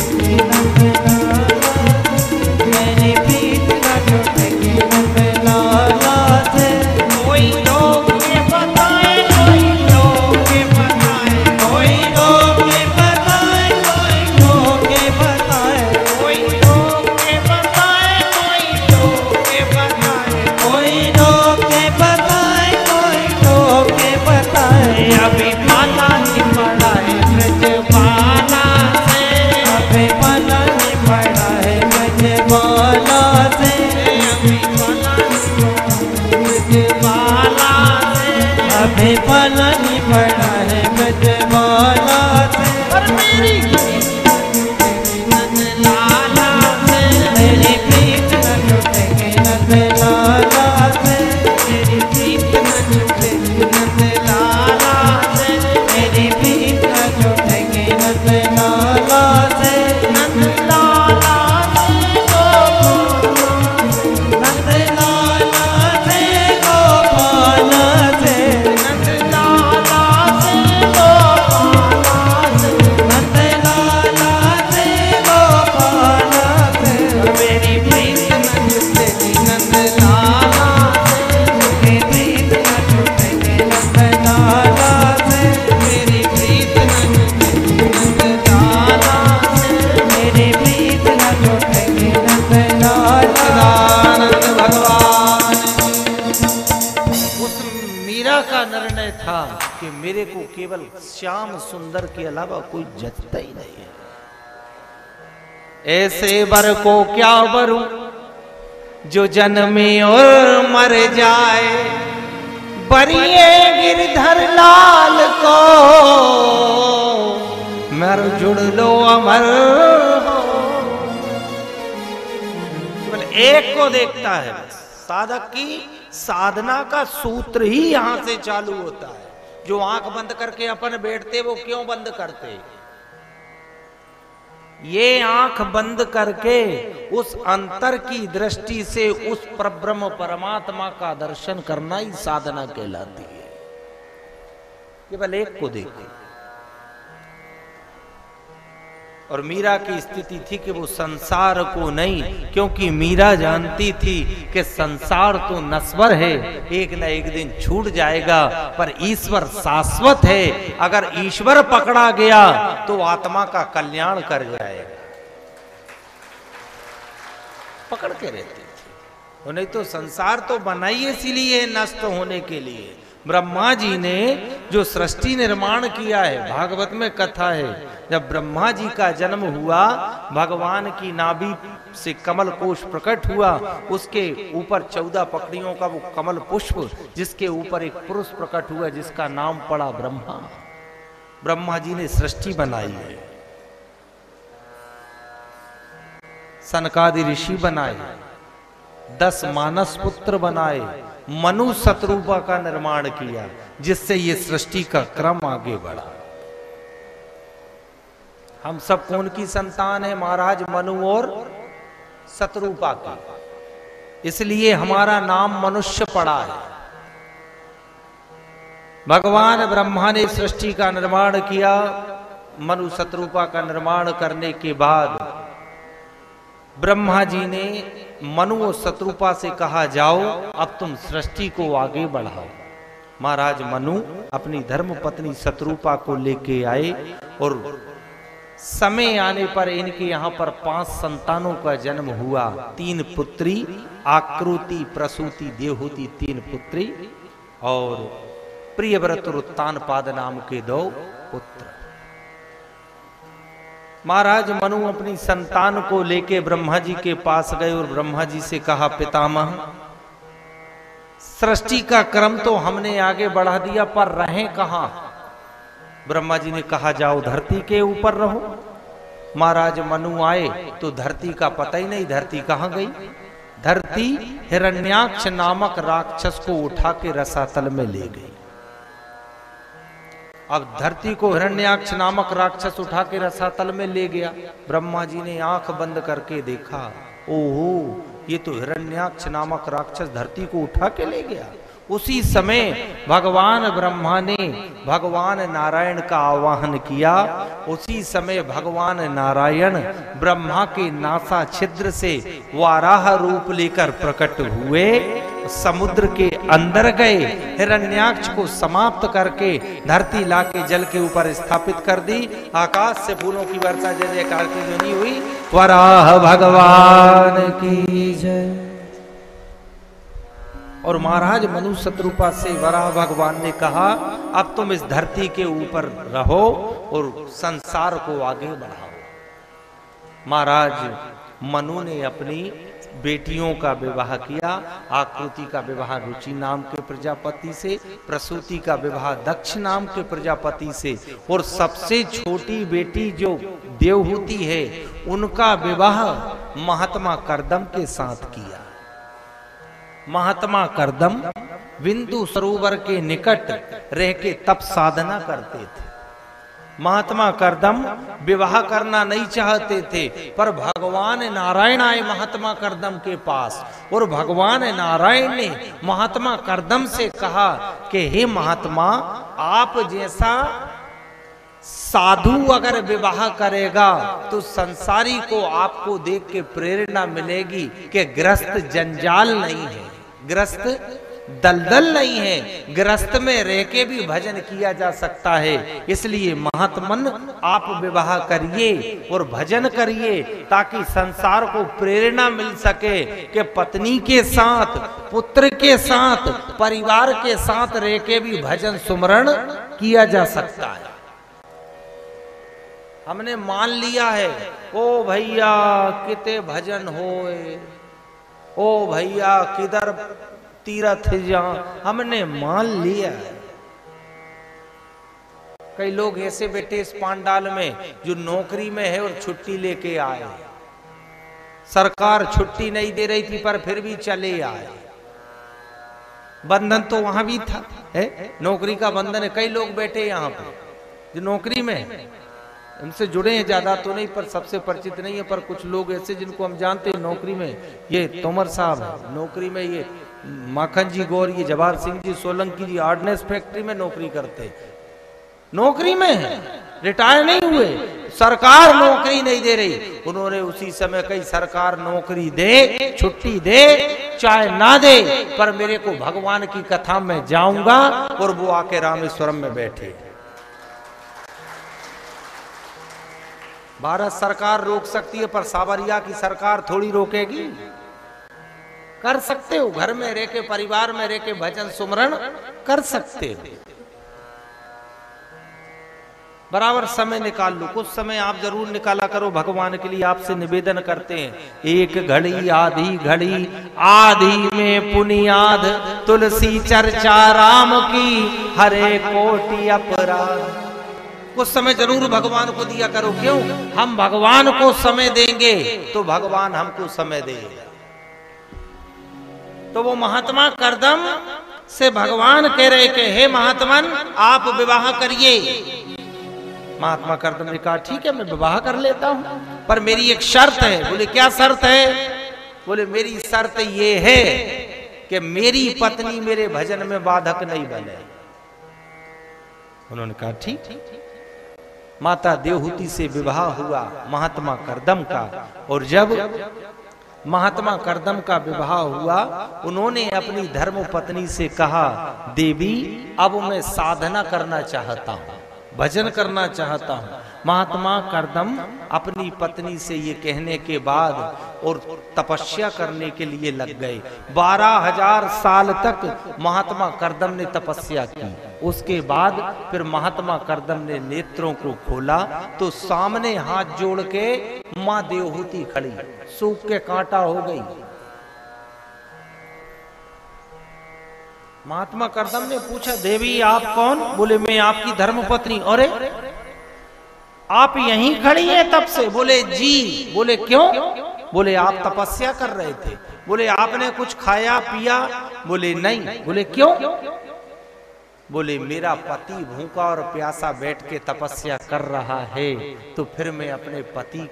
नंद लाला से मेरी प्रीत न छूटेगी नंद लाला से कोई लोग के बताए कोई लोग के बताए कोई लोग के बताए कोई लोग के बताए कोई लोग के बताए कोई लोग के बताए कोई लोग के बताए कोई लोग के बताए अभी माला नहीं पड़ा है ब्रजबाला से अबे पला नहीं पड़ा है ब्रजबाला से अभी माला नहीं पड़ा है ब्रजबाला से अबे पला नहीं पड़ा है ब्रजबाला से पर मेरी नंद लाला से मेरी प्रीत न छूटेगी नंद लाला से मेरी प्रीत न छूटेगी नंद लाला से मेरी प्रीत न छूटेगी नंद लाला से नंद लाला से नंद लाला से गोपाला से नंद लाला से गोपाला से नंद लाला से गोपाला से मेरी प्रीत न छूटेगी नंद लाला से मेरी प्रीत न छूटेगी नंद लाला से मेरी प्रीत न छूटेगी नंद लाला से मेरी प्रीत न छूटेगी नंद लाला सदानंद भगवान उस मीरा का निर्णय था कि मेरे को केवल श्याम सुंदर के अलावा कोई जचता ही नहीं है। ऐसे वर को क्या वरूं जो जन्मे और मर जाए, बरिए गिरधर लाल को मर जुड़ लो अमर हो। केवल एक को देखता है, साधक की साधना का सूत्र ही यहां से चालू होता है। जो आंख बंद करके अपन बैठते वो क्यों बंद करते? ये आंख बंद करके उस अंतर की दृष्टि से उस परब्रह्म परमात्मा का दर्शन करना ही साधना कहलाती है। केवल एक को देखो। और मीरा की स्थिति थी कि वो संसार को नहीं, क्योंकि मीरा जानती थी कि संसार तो नश्वर है, एक न एक दिन छूट जाएगा, पर ईश्वर शाश्वत है। अगर ईश्वर पकड़ा गया तो आत्मा का कल्याण कर जाएगा। पकड़ के रहती थी, और नहीं तो संसार तो बनाई इसीलिए नष्ट होने के लिए। ब्रह्मा जी ने जो सृष्टि निर्माण किया है, भागवत में कथा है, जब ब्रह्मा जी का जन्म हुआ, भगवान की नाभि से कमल कोश प्रकट हुआ, उसके ऊपर 14 पकड़ियों का वो कमल पुष्प, जिसके ऊपर एक पुरुष प्रकट हुआ जिसका नाम पड़ा ब्रह्मा। ब्रह्मा जी ने सृष्टि बनाई है, सनकादि ऋषि बनाए, 10 मानस पुत्र बनाए, मनु शत्रुपा का निर्माण किया, जिससे ये सृष्टि का क्रम आगे बढ़ा। हम सब कौन की संतान है महाराज? मनु और शत्रुपा की, इसलिए हमारा नाम मनुष्य पड़ा है। भगवान ब्रह्मा ने सृष्टि का निर्माण किया, मनु शत्रुपा का निर्माण करने के बाद ब्रह्मा जी ने मनु और शत्रुपा से कहा, जाओ अब तुम सृष्टि को आगे बढ़ाओ। महाराज मनु अपनी धर्म पत्नी शत्रुपा को लेके आए और समय आने पर इनके यहाँ पर 5 संतानों का जन्म हुआ। 3 पुत्री, आकृति, प्रसूति, देवहूति 3 पुत्री और प्रियव्रत और उत्तानपाद नाम के 2 पुत्र। महाराज मनु अपनी संतान को लेके ब्रह्मा जी के पास गए और ब्रह्मा जी से कहा, पितामह सृष्टि का क्रम तो हमने आगे बढ़ा दिया, पर रहें कहां? ब्रह्मा जी ने कहा, जाओ धरती के ऊपर रहो। महाराज मनु आए तो धरती का पता ही नहीं, धरती कहां गई। धरती हिरण्याक्ष नामक राक्षस को उठा के रसातल में ले गई। अब धरती को हिरण्याक्ष नामक राक्षस उठा के रसातल में ले गया। ब्रह्मा जी ने आंख बंद करके देखा, ओहो ये तो हिरण्याक्ष नामक राक्षस धरती को उठा के ले गया। उसी समय भगवान ब्रह्मा ने भगवान नारायण का आवाहन किया। उसी समय भगवान नारायण ब्रह्मा के नासा छिद्र से वाराह रूप लेकर प्रकट हुए, समुद्र के अंदर गए, हिरण्याक्ष को समाप्त करके धरती लाके जल के ऊपर स्थापित कर दी। आकाश से फूलों की वर्षा जय जयकार की ध्वनि हुई, वराह भगवान की जय। और महाराज मनु शत्रुपा से वराह भगवान ने कहा, अब तुम इस धरती के ऊपर रहो और संसार को आगे बढ़ाओ। महाराज मनु ने अपनी बेटियों का विवाह किया। आकृति का विवाह रुचि नाम के प्रजापति से, प्रसूति का विवाह दक्ष नाम के प्रजापति से, और सबसे छोटी बेटी जो देवहूति है उनका विवाह महात्मा कर्दम के साथ किया। महात्मा कर्दम बिंदु सरोवर के निकट रह के तप साधना करते थे। महात्मा कर्दम विवाह करना नहीं चाहते थे, पर भगवान नारायण आए महात्मा कर्दम के पास और भगवान नारायण ने महात्मा कर्दम से कहा कि हे महात्मा, आप जैसा साधु अगर विवाह करेगा तो संसारी को आपको देख के प्रेरणा मिलेगी कि ग्रस्त जंजाल नहीं है, ग्रस्त दलदल नहीं है, ग्रस्त में रह के भी भजन किया जा सकता है। इसलिए महात्मन आप विवाह करिए और भजन करिए ताकि संसार को प्रेरणा मिल सके कि पत्नी के साथ, पुत्र के साथ, परिवार के साथ रह के भी भजन सुमरण किया जा सकता है। हमने मान लिया है, ओ भैया किते भजन होए, ओ भैया किधर तीरथ जा, हमने मान लिया है। कई लोग ऐसे बैठे इस पांडाल में जो नौकरी में है और छुट्टी लेके आए, सरकार छुट्टी नहीं दे रही थी पर फिर भी चले आए। बंधन तो वहां भी था, है नौकरी का बंधन है। कई लोग बैठे यहाँ पे जो नौकरी में, उनसे जुड़े हैं, ज्यादा तो नहीं पर सबसे परिचित नहीं है, पर कुछ लोग ऐसे जिनको हम जानते हैं नौकरी में। ये तोमर साहब है नौकरी में, ये माखन जी गौर, ये जवाहर सिंह जी सोलंकी जी ऑर्डिनेंस फैक्ट्री में नौकरी करते, नौकरी में है, रिटायर नहीं हुए, सरकार नौकरी नहीं दे रही। उन्होंने उसी समय कही सरकार नौकरी दे, छुट्टी दे, चाहे ना दे, पर मेरे को भगवान की कथा में जाऊंगा। और वो आके रामेश्वरम में बैठे। भारत सरकार रोक सकती है पर सावरिया की सरकार थोड़ी रोकेगी। कर सकते हो, घर में रह के, परिवार में रह के भजन सुमरण कर सकते हो। बराबर समय निकाल लो, कुछ समय आप जरूर निकाला करो भगवान के लिए। आपसे निवेदन करते हैं, एक घड़ी आधी घड़ी, आधी में पुनियाद, तुलसी चर्चा राम की, हरे कोटि अपराध। कुछ समय जरूर भगवान को दिया करो। क्यों? हम भगवान को समय देंगे तो भगवान हमको समय देगा। तो वो महात्मा कर्दम से भगवान कह रहे कि हे महात्मन आप विवाह करिए। महात्मा कर्दम ने कहा ठीक है मैं विवाह कर लेता हूं, पर मेरी एक शर्त है। बोले क्या शर्त है? बोले मेरी शर्त ये है कि मेरी पत्नी मेरे भजन में बाधक नहीं बने। उन्होंने कहा ठीक। माता देवहूति से विवाह हुआ महात्मा करदम का। और जब महात्मा करदम का विवाह हुआ, उन्होंने अपनी धर्म पत्नी से कहा, देवी अब मैं साधना करना चाहता हूँ, भजन करना चाहता हूँ। महात्मा करदम अपनी पत्नी से ये कहने के बाद और तपस्या करने के लिए लग गए। 12,000 साल तक महात्मा करदम ने तपस्या की। उसके बाद फिर महात्मा करदम ने नेत्रों को खोला तो सामने हाथ जोड़ के मां देवहूति खड़ी, सूख के कांटा हो गई। महात्मा करदम ने पूछा, देवी आप कौन? बोले मैं आपकी धर्मपत्नी। अरे आप यहीं खड़ी हैं तब से? बोले जी। बोले क्यों? बोले आप तपस्या कर रहे थे। बोले आपने कुछ खाया पिया? बोले नहीं। बोले क्यों? बोले मेरा पति भूखा और प्यासा बैठ के तपस्या कर रहा है, तो फिर मैं अपने पति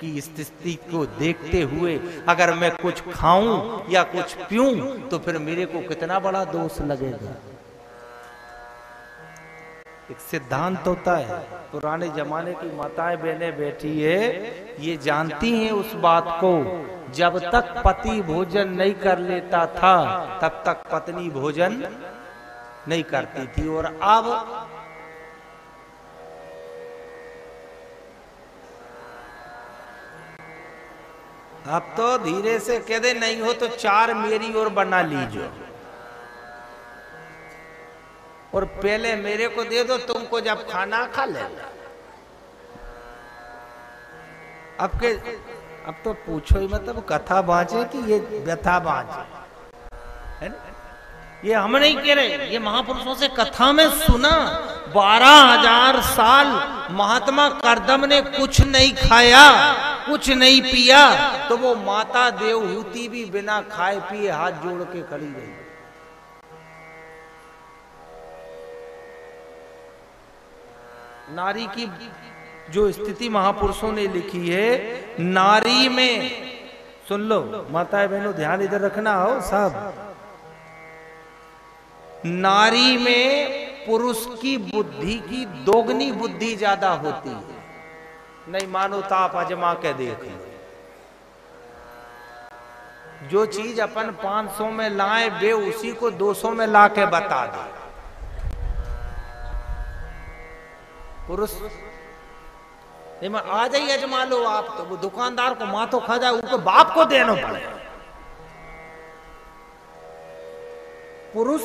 की स्थिति को देखते हुए अगर मैं कुछ खाऊं या कुछ पीऊं तो फिर मेरे को कितना बड़ा दोष लगेगा। एक सिद्धांत होता है, पुराने जमाने की माताएं बहनें बैठी है, ये जानती हैं उस बात को, जब तक पति भोजन नहीं कर लेता था तब तक पत्नी भोजन नहीं करती थी। और अब तो धीरे से कह दे, नहीं हो तो 4 मेरी और बना लीजिए, और पहले मेरे को दे दो, तुमको जब खाना खा लेना। अब तो पूछो ही मतलब कथा बाँचे कि ये व्यथा बाँचे, है ना? ये हम नहीं कह रहे, ये महापुरुषों से कथा में सुना। 12,000 साल महात्मा करदम ने कुछ नहीं खाया, कुछ नहीं पिया, तो वो माता देवहूति भी बिना खाए पिए हाथ जोड़ के खड़ी रही। नारी की जो स्थिति महापुरुषों ने लिखी है, नारी में, सुन लो माताएं बहनों, ध्यान इधर रखना हो सब, नारी में पुरुष की बुद्धि की दोगुनी बुद्धि ज्यादा होती है। नहीं मानो तो आप आजमा के देख लो, जो चीज अपन 500 में लाए वे उसी को 200 में ला के बता दे। पुरुष आ जाइए अजमा लो आप, तो वो दुकानदार को माँ तो खा जाए, उसको बाप को देना पड़े। पुरुष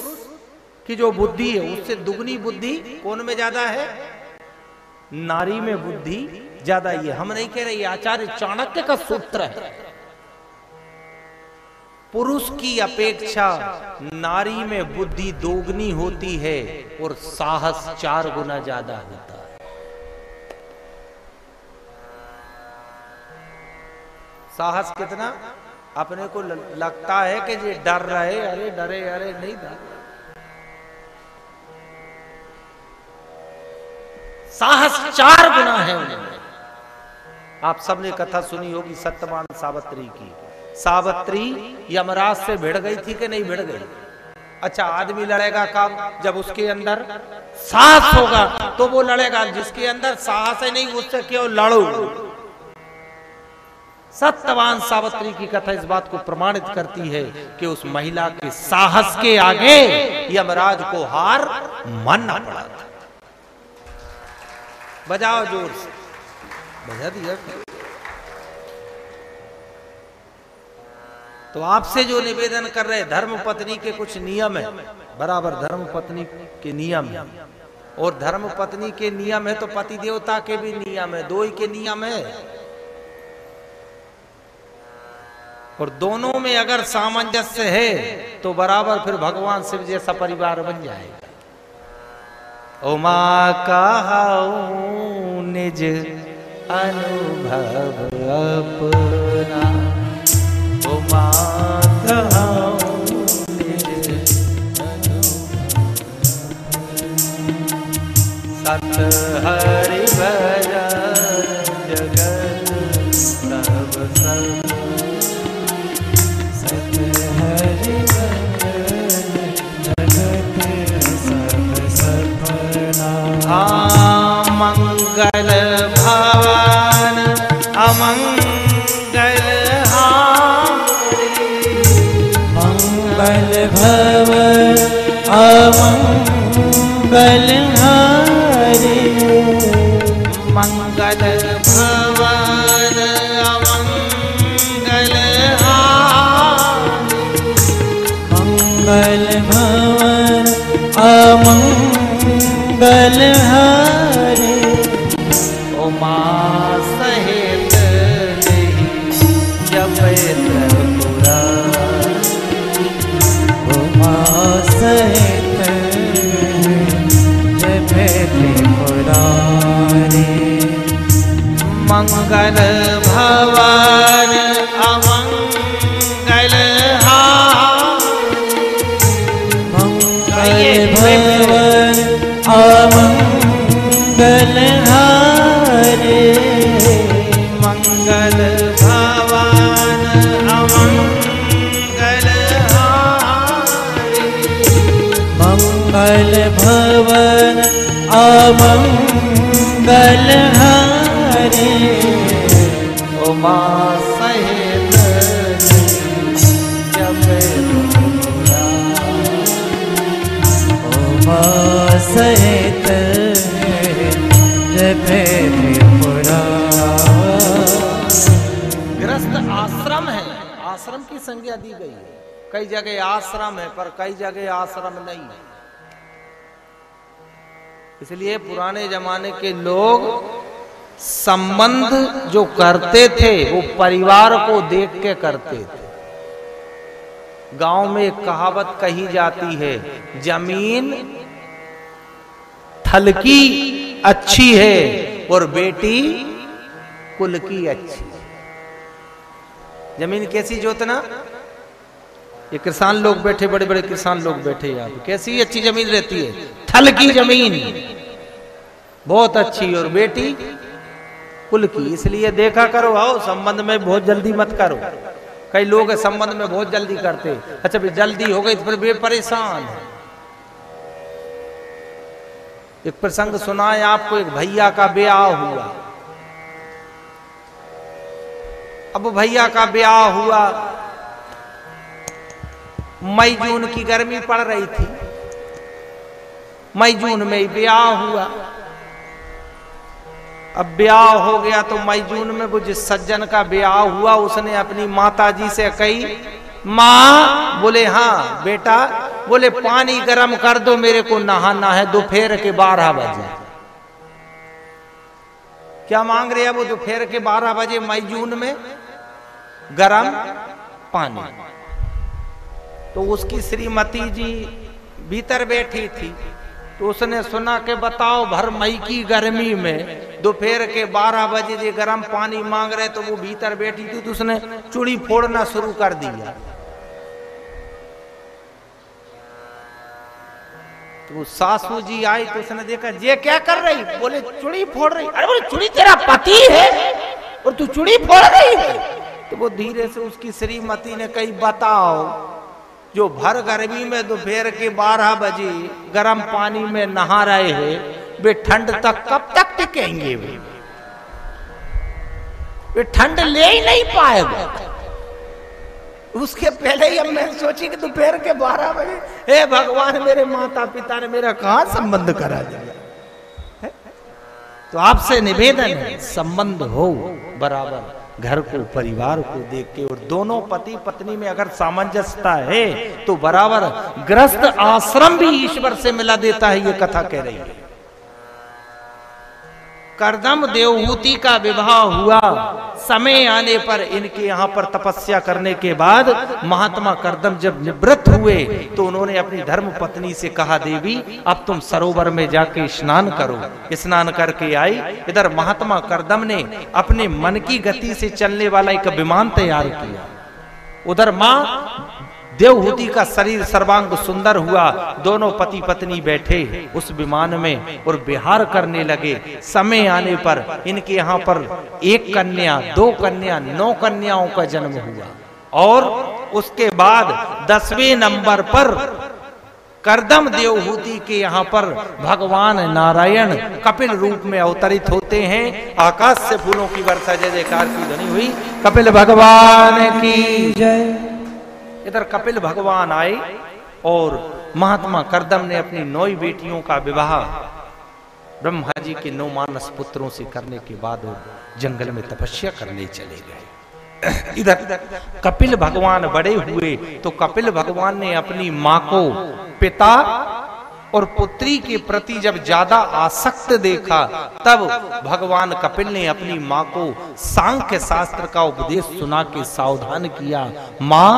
की जो बुद्धि है उससे दुगनी बुद्धि कौन में ज्यादा है? नारी में बुद्धि ज्यादा। ये हम नहीं कह रहे, ये आचार्य चाणक्य का सूत्र है। पुरुष की अपेक्षा नारी में बुद्धि दोगुनी होती है और साहस 4 गुना ज्यादा होता है। साहस कितना? अपने को लगता है कि ये डर रहे, अरे डरे, अरे नहीं डर। साहस 4 गुना है उनमें। आप सबने कथा सुनी होगी सत्यवान सावित्री की। सावित्री यमराज से भिड़ गई थी कि नहीं भिड़ गई? अच्छा, आदमी लड़ेगा कब? जब उसके अंदर साहस होगा तो वो लड़ेगा। जिसके अंदर साहस है नहीं उससे क्यों लड़ो? सत्यवान सावित्री की कथा इस बात को प्रमाणित करती है कि उस महिला के साहस के आगे यमराज को हार मानना पड़ा था। बजाओ जोर से, बजा दिया। तो आपसे जो निवेदन कर रहे, धर्म पत्नी के कुछ नियम है, बराबर धर्म पत्नी के नियम है, और धर्म पत्नी के नियम है तो पति देवता के भी नियम है, 2 ही के नियम है। और दोनों में अगर सामंजस्य है तो बराबर फिर भगवान शिव जैसा परिवार बन जाएगा। उमा कहाऊं निज अनुभव अपना, उमा कहाऊं निज सत हरि भजन जगत सब सब, सत हरि भजन जगत सब सपना। हाँ मंगल मंगल भवन अमंगल हारे मंगल भवन अमंगल हारे मंगल भवन अमंगल हारे उमा सहित जपे त्रिपुरारी उमा सहित जपे त्रिपुरारी मंगल भवन अमंगल मंगल भवन अमंगल हारे मंगल भवन अमंगल हारे मंगल भवन अमंगल हारे उमा सहित जपे उमा सहित जपे गृहस्थ आश्रम है, आश्रम की संज्ञा दी गई है। कई जगह आश्रम है पर कई जगह आश्रम नहीं है। इसलिए पुराने जमाने के लोग संबंध जो करते थे वो परिवार को देख के करते थे। गांव में एक कहावत कही जाती है, जमीन थल की अच्छी है और बेटी कुल की अच्छी। जमीन कैसी जोतना, ये किसान लोग बैठे, बड़े बड़े किसान लोग बैठे यहाँ पे, कैसी अच्छी जमीन रहती है, थल की जमीन बहुत अच्छी और बेटी कुल की। इसलिए देखा करो, आओ संबंध में बहुत जल्दी मत करो। कई लोग संबंध में बहुत जल्दी करते, अच्छा भी जल्दी हो गई तो फिर वे परेशान। एक प्रसंग सुना है आपको, एक भैया का ब्याह हुआ। अब भैया का ब्याह हुआ, मई जून की गर्मी पड़ रही थी, मई जून में ही ब्याह हुआ। अब ब्याह हो गया तो मई जून में वो जिस सज्जन का ब्याह हुआ उसने अपनी माता जी से कही, माँ, बोले हाँ बेटा, बोले पानी गर्म कर दो, मेरे को नहाना है दोपहर के 12 बजे। क्या मांग रहे हैं वो दोपहर के 12 बजे मई जून में गरम पानी? तो उसकी श्रीमती जी भीतर बैठी थी, तो उसने सुना कि बताओ भर मई की गर्मी में दोपहर के 12 बजे जो गर्म पानी मांग रहे, तो वो भीतर बैठी थी, तो उसने चूड़ी फोड़ना शुरू कर दिया। तो वो सासू जी आई तो उसने देखा, ये क्या कर रही? बोले चूड़ी फोड़ रही। अरे बोले चूड़ी तेरा पति है और तू चूड़ी फोड़ रही है? तो वो धीरे से उसकी श्रीमती ने कही, बताओ जो भर गर्मी में दोपहर के 12 बजे गर्म पानी में नहा रहे हैं, वे ठंड तक कब तक टिकेंगे? वे ठंड ले ही नहीं पाएगा। उसके पहले ही अब मैं सोची कि दोपहर के 12 बजे, हे भगवान, मेरे माता पिता ने मेरा कहां संबंध करा दिया। तो आपसे निवेदन है, संबंध हो बराबर, घर को परिवार को देख के, और दोनों पति पत्नी में अगर सामंजस्यता है तो बराबर गृहस्थ आश्रम भी ईश्वर से मिला देता है। ये कथा कह रही है। करदम देवहूति का विवाह हुआ, समय आने पर इनके यहाँ पर तपस्या करने के बाद महात्मा करदम जब निवृत्त हुए तो उन्होंने अपनी धर्म पत्नी से कहा, देवी अब तुम सरोवर में जाके स्नान करो। स्नान करके आई। इधर महात्मा करदम ने अपने मन की गति से चलने वाला एक विमान तैयार किया। उधर माँ देवहूति का शरीर सर्वांग सुंदर हुआ। दोनों पति पत्नी बैठे उस विमान में और विहार करने लगे। समय आने पर इनके यहाँ पर 1 कन्या, 2 कन्या, 9 कन्याओं का जन्म हुआ। और उसके बाद 10वें नंबर पर करदम देवहूति के यहाँ पर भगवान नारायण कपिल रूप में अवतरित होते हैं। आकाश से फूलों की वर्षा जय जयकार की ध्वनि हुई। कपिल भगवान की जय। इधर कपिल भगवान आए और महात्मा करदम ने अपनी 9 बेटियों का विवाह ब्रह्मा जी के 9 मानस पुत्रों से करने के बाद वो जंगल में तपस्या करने चले गए। इधर कपिल भगवान बड़े हुए तो कपिल भगवान ने अपनी मां को पिता और पुत्री के प्रति जब ज्यादा आसक्त देखा, तब भगवान कपिल ने अपनी मां को सांख्य शास्त्र का उपदेश सुना के सावधान किया, मां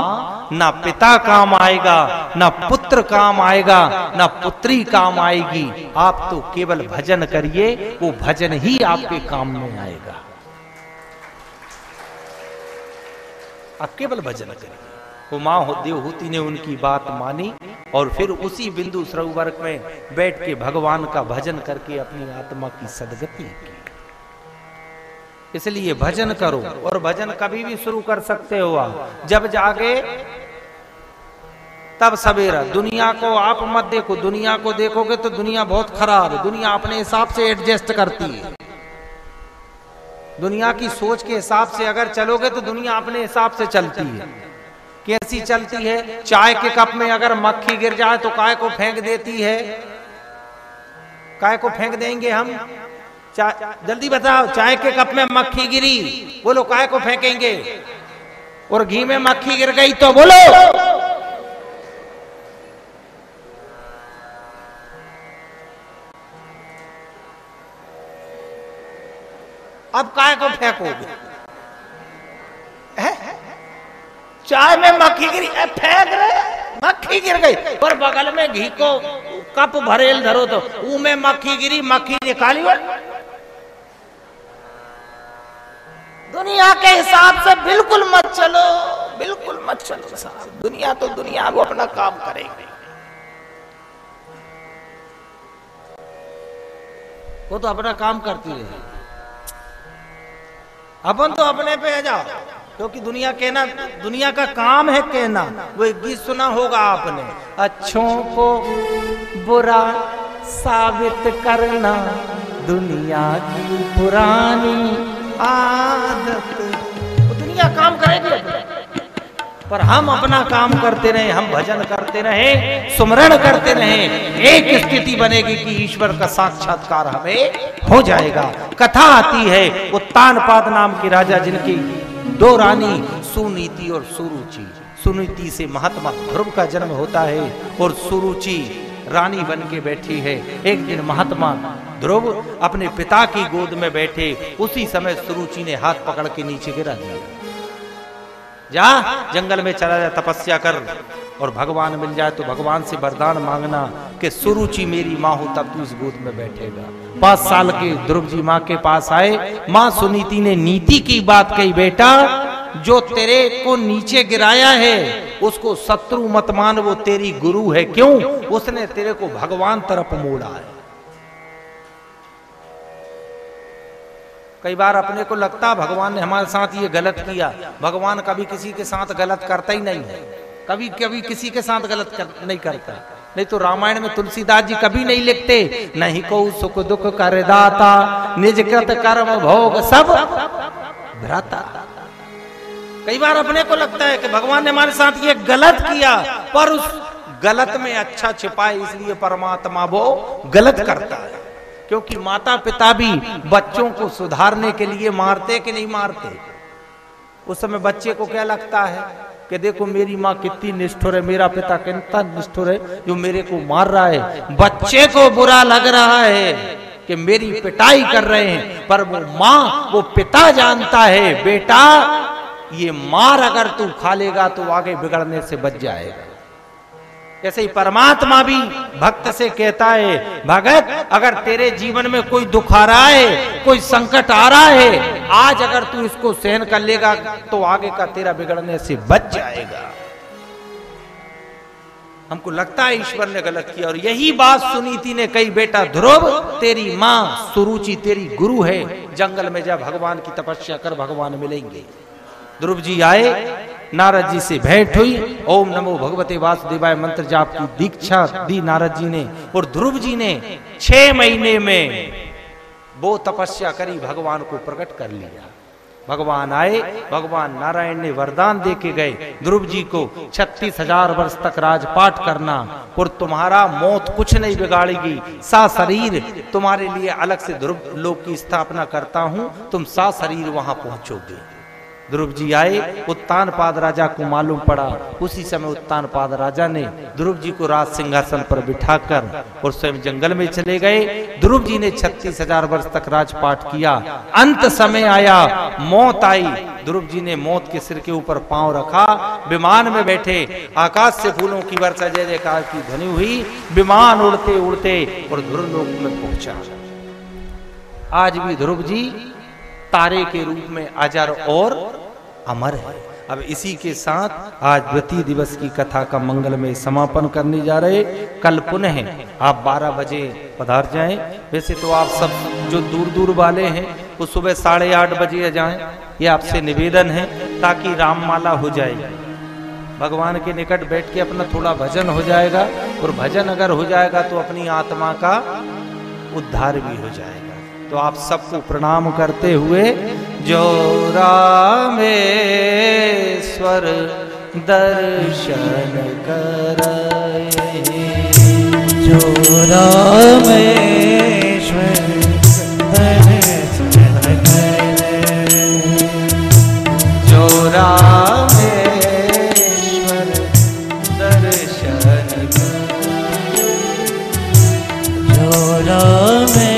ना पिता काम आएगा, ना पुत्र काम आएगा, ना पुत्री काम आएगी, आप तो केवल भजन करिए, वो भजन ही आपके काम में आएगा। आप केवल भजन करिए। वो मां देवहूति ने उनकी बात मानी और फिर उसी बिंदु सरोवर में बैठ के भगवान का भजन करके अपनी आत्मा की सदगति की। इसलिए भजन करो, और भजन कभी भी शुरू कर सकते हो आप, जब जागे तब सवेरा। दुनिया को आप मत देखो, दुनिया को देखोगे तो दुनिया बहुत खराब है, दुनिया अपने हिसाब से एडजस्ट करती है। दुनिया की सोच के हिसाब से अगर चलोगे तो दुनिया अपने हिसाब से चलती है। कैसी चलती है? चाय के कप में अगर मक्खी गिर जाए तो काय को फेंक देती है? काय को फेंक देंगे हम? जल्दी बताओ, चाय के कप में मक्खी गिरी, बोलो काय को फेंकेंगे? और घी में मक्खी गिर गई तो बोलो। अब काय को फेंकोगे? चाय में मक्खी गिरी, फेंक रहे, मक्खी गिर गई, और बगल में घी को कप भरेल धरो तो ऊ में मक्खी गिरी, मक्खी निकाली। दुनिया के हिसाब से बिल्कुल मत चलो, बिल्कुल मत चलो साहब। दुनिया तो दुनिया को अपना काम करेगी, वो तो अपना काम करती रहे, अपन तो अपने पे आ जाओ, क्योंकि दुनिया कहना, दुनिया का काम है कहना। वो एक गीत सुना होगा आपने, अच्छों को बुरा साबित करना दुनिया की पुरानी आदत। वो दुनिया काम करेगी, पर हम अपना काम करते रहे, हम भजन करते रहे, सुमरण करते रहे, एक स्थिति बनेगी कि ईश्वर का साक्षात्कार हमें हो जाएगा। कथा आती है, उत्तानपाद नाम के राजा, जिनकी 2 रानी सुनीति और सुरुचि। सुनीति से महात्मा ध्रुव का जन्म होता है और सुरुचि रानी बन के बैठी है। एक दिन महात्मा ध्रुव अपने पिता की गोद में बैठे, उसी समय सुरुचि ने हाथ पकड़ के नीचे गिरा दिया, जा जंगल में चला जा, तपस्या कर, और भगवान मिल जाए तो भगवान से वरदान मांगना कि सुरुचि मेरी माँ हो तब तू इस गोद में बैठेगा। 5 साल के ध्रुव जी माँ के पास आए, माँ सुनीति ने नीति की बात कही, बेटा जो तेरे को नीचे गिराया है उसको शत्रु मत मान, वो तेरी गुरु है। क्यों? उसने तेरे को भगवान तरफ मोड़ा है। कई बार अपने को लगता है भगवान ने हमारे साथ ये गलत किया। भगवान कभी किसी के साथ गलत करता ही नहीं है, कभी कभी किसी के साथ नहीं करता। नहीं तो रामायण में तुलसीदास जी कभी नहीं लिखते, नहीं को सुख दुख कर दाता, निज कृत कर्म भोग सब भ्राता। कई बार अपने को लगता है कि भगवान ने हमारे साथ ये गलत किया, पर उस गलत में अच्छा छिपाए, इसलिए परमात्मा वो गलत करता है। क्योंकि माता पिता भी बच्चों को सुधारने के लिए मारते कि नहीं मारते? उस समय बच्चे को क्या लगता है कि देखो मेरी माँ कितनी निष्ठुर है, मेरा पिता कितना निष्ठुर है जो मेरे को मार रहा है। बच्चे को बुरा लग रहा है कि मेरी पिटाई कर रहे हैं, पर वो माँ, वो पिता जानता है बेटा ये मार अगर तू खा लेगा तो आगे बिगड़ने से बच जाएगा। ऐसे ही परमात्मा भी भक्त से कहता है, भगत अगर तेरे जीवन में कोई दुख आ रहा है, कोई संकट आ रहा है, आज अगर तू इसको सहन कर लेगा तो आगे का तेरा बिगड़ने से बच जाएगा। हमको लगता है ईश्वर ने गलत किया, और यही बात सुनीति ने कही, बेटा ध्रुव तेरी माँ सुरुचि तेरी गुरु है, जंगल में जा भगवान की तपस्या कर, भगवान मिलेंगे। ध्रुव जी आए, नारद जी से भेंट हुई, ओम नमो भगवते वासुदेवाय मंत्र जाप की दीक्षा दी नारद जी ने, और ध्रुव जी ने 6 महीने में वो तपस्या करी, भगवान को प्रकट कर लिया। भगवान आए, भगवान नारायण ने वरदान दे के गए ध्रुव जी को 36,000 वर्ष तक राजपाट करना और तुम्हारा मौत कुछ नहीं बिगाड़ेगी, सा शरीर तुम्हारे लिए अलग से ध्रुव लोक की स्थापना करता हूं, तुम सा शरीर वहां पहुंचोगे। ध्रुव जी आए, उत्तानपाद राजा को मालूम पड़ा। उसी समय उत्तानपाद राजा ने ध्रुव जी को राज सिंहासन पर बिठाकर और स्वयं जंगल में चले गए। ध्रुव जी ने 36,000 वर्ष तक राजपाट किया। अंत समय आया, मौत आई। ध्रुव जी ने मौत के सिर के ऊपर पांव रखा, विमान में बैठे, आकाश से फूलों की वर्षा जय जयकार की ध्वनि हुई, विमान उड़ते उड़ते और ध्रुव लोक में पहुंचा। आज भी ध्रुव जी तारे के रूप में अजर और अमर है। अब इसी के साथ आज द्वितीय दिवस की कथा का मंगल में समापन करने जा रहे। कल पुनः आप 12 बजे पधार जाएं। वैसे तो आप सब जो दूर दूर वाले हैं वो सुबह 8:30 बजे जाएं, ये आपसे निवेदन है, ताकि राममाला हो जाएगी। भगवान के निकट बैठ के अपना थोड़ा भजन हो जाएगा, और भजन अगर हो जाएगा तो अपनी आत्मा का उद्धार भी हो जाएगा। तो आप सबको प्रणाम करते हुए, जो रामेश्वर दर्शन कराए, जो रामेश्वर दर्शन कराए, जो रामेश्वर दर्शन कराए, जो रामेश्वर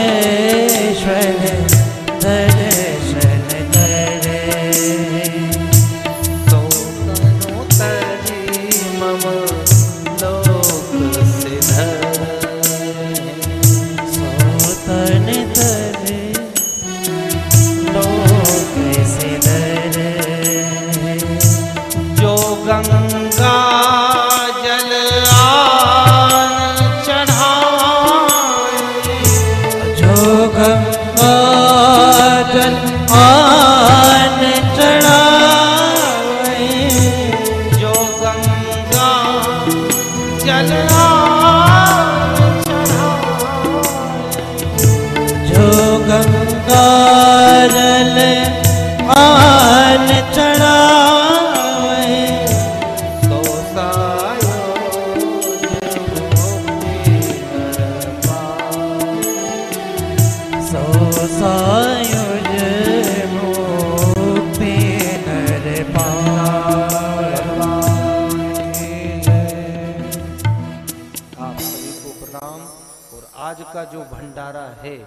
जो भंडारा है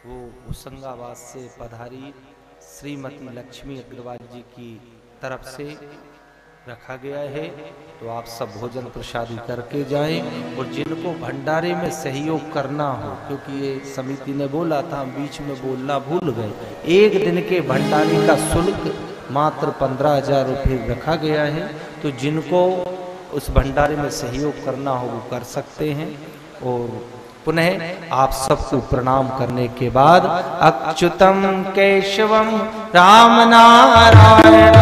वो होशंगाबाद से पधारी श्रीमती लक्ष्मी अग्रवाल जी की तरफ से रखा गया है। तो आप सब भोजन प्रसादी करके जाएं, और जिनको भंडारे में सहयोग करना हो, क्योंकि ये समिति ने बोला था, बीच में बोलना भूल गए, एक दिन के भंडारे का शुल्क मात्र 15,000 रुपये रखा गया है। तो जिनको उस भंडारे में सहयोग करना हो वो कर सकते हैं। और पुनः आप सबको प्रणाम करने के बाद, अच्युतम केशवम राम नारायण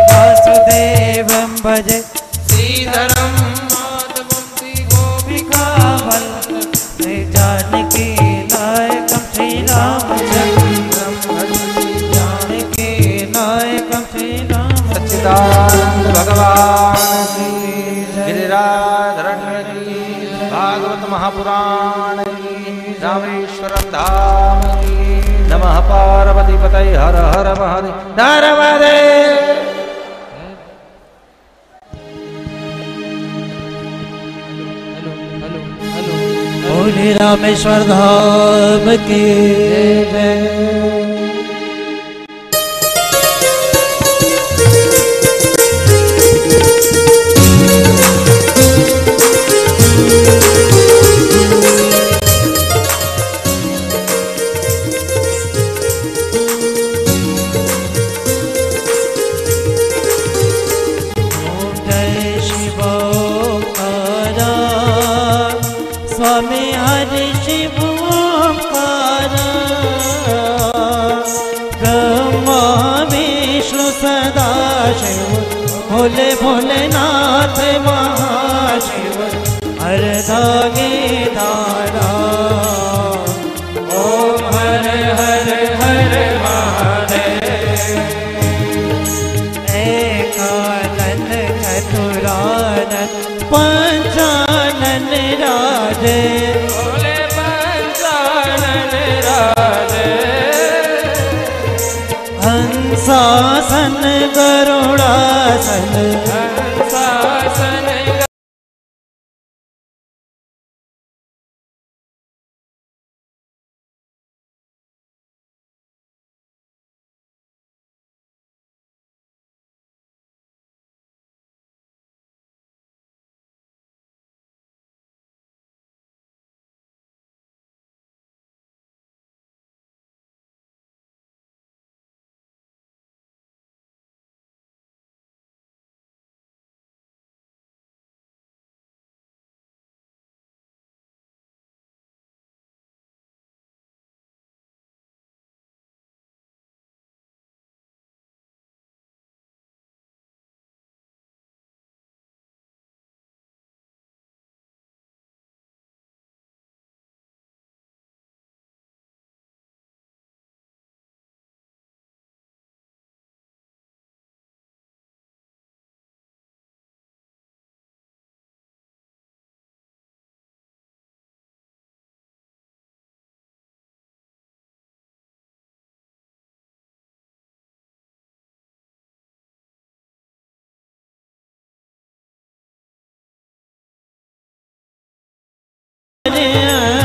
वासुदेवं भजे, श्रीधरम गोपिका वल्लभ जानकी नायकं श्री रामचंद्रं, जानकी नायकं श्री राम। सच्चिदानंद भगवान की, गिरिराधरण की, भागवत महापुराण की, रामेश्वरम धाम की। नमः पार्वती पतये, हर हर महादेव, हर महादेव। बोले रामेश्वर धाम की जय। स्वामी हरि शिव ओंकार, ब्रह्मा विष्णु सदा शिव, भोले भोलेनाथ महाशिव, हर दागे दारा, ओम हर हर राधे बोले पंचानन राधे हंसासन गरुड़ासन हंसासन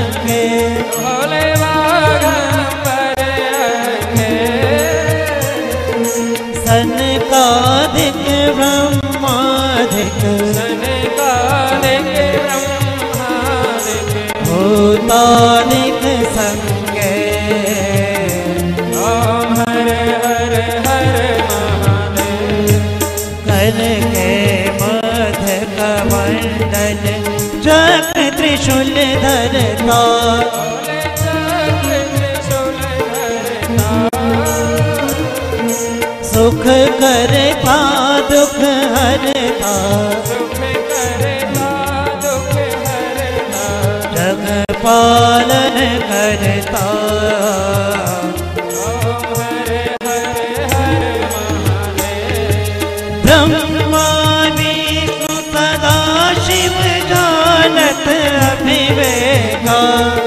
भोले बागंबर अंगे सनकादिक ब्रह्मादिक सनकादिक ब्रह्मादिक भूतादिक संगे ओम हर हर हर महादेव कर के मध कमंडल चक्र त्रिशूल धरता भोले चक्र त्रिशूल धरता सुख करता दुख हरता सुख करता दुख हरता जग पालन करता ओम हर हर हर महादेव ब्रह्मा विष्णु सदा शिव जानत अभिवेका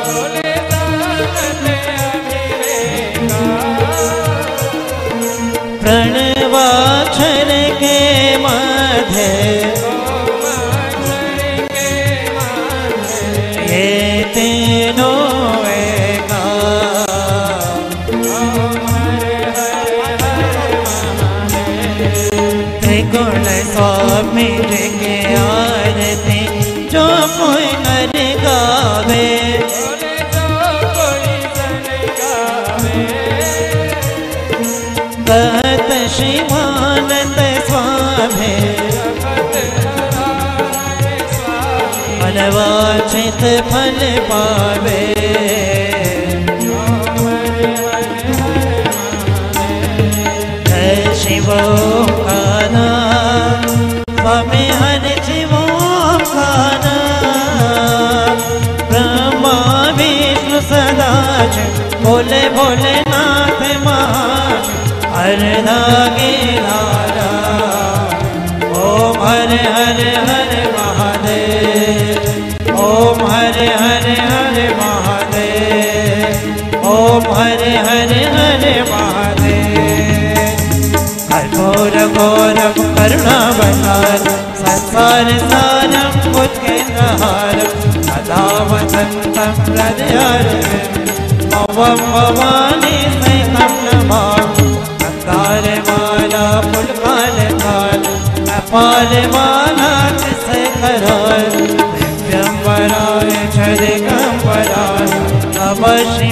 भोले जानत अभिवेका प्रणवाक्षर के मध्य ओम अक्षर के माध्यम ये तीनों एका ओम हर हर हर महादेव त्रिगुण स्वामी के आरती जो कोई नर गावे भोले जो कोई सन गावे कहत शिवानंद स्वामी जगत हराय स्वामी मनवांछित फल पावे ओम हर हर हर महादेव जय शिवो का नाम स्वामी हर शिवो का नाम ब्रह्मा विष्णु सदा शिव भोले भोलेनाथ महान हरदागे लाला ओम हर हर हर महादेव ओम हर हर हर महादेव ओम हर हर हर महादेव घोर घोरम करुणावतार संसार सारम उत्केन्द्रहारम सदा वसन्तं हृदयारविन्दं भवं भवानी सहितं नमामि अंगारमाला पुलकालकाल कपालमाला शेखराय दिव्यं वराय च दिगम्बराय नमः शिवाय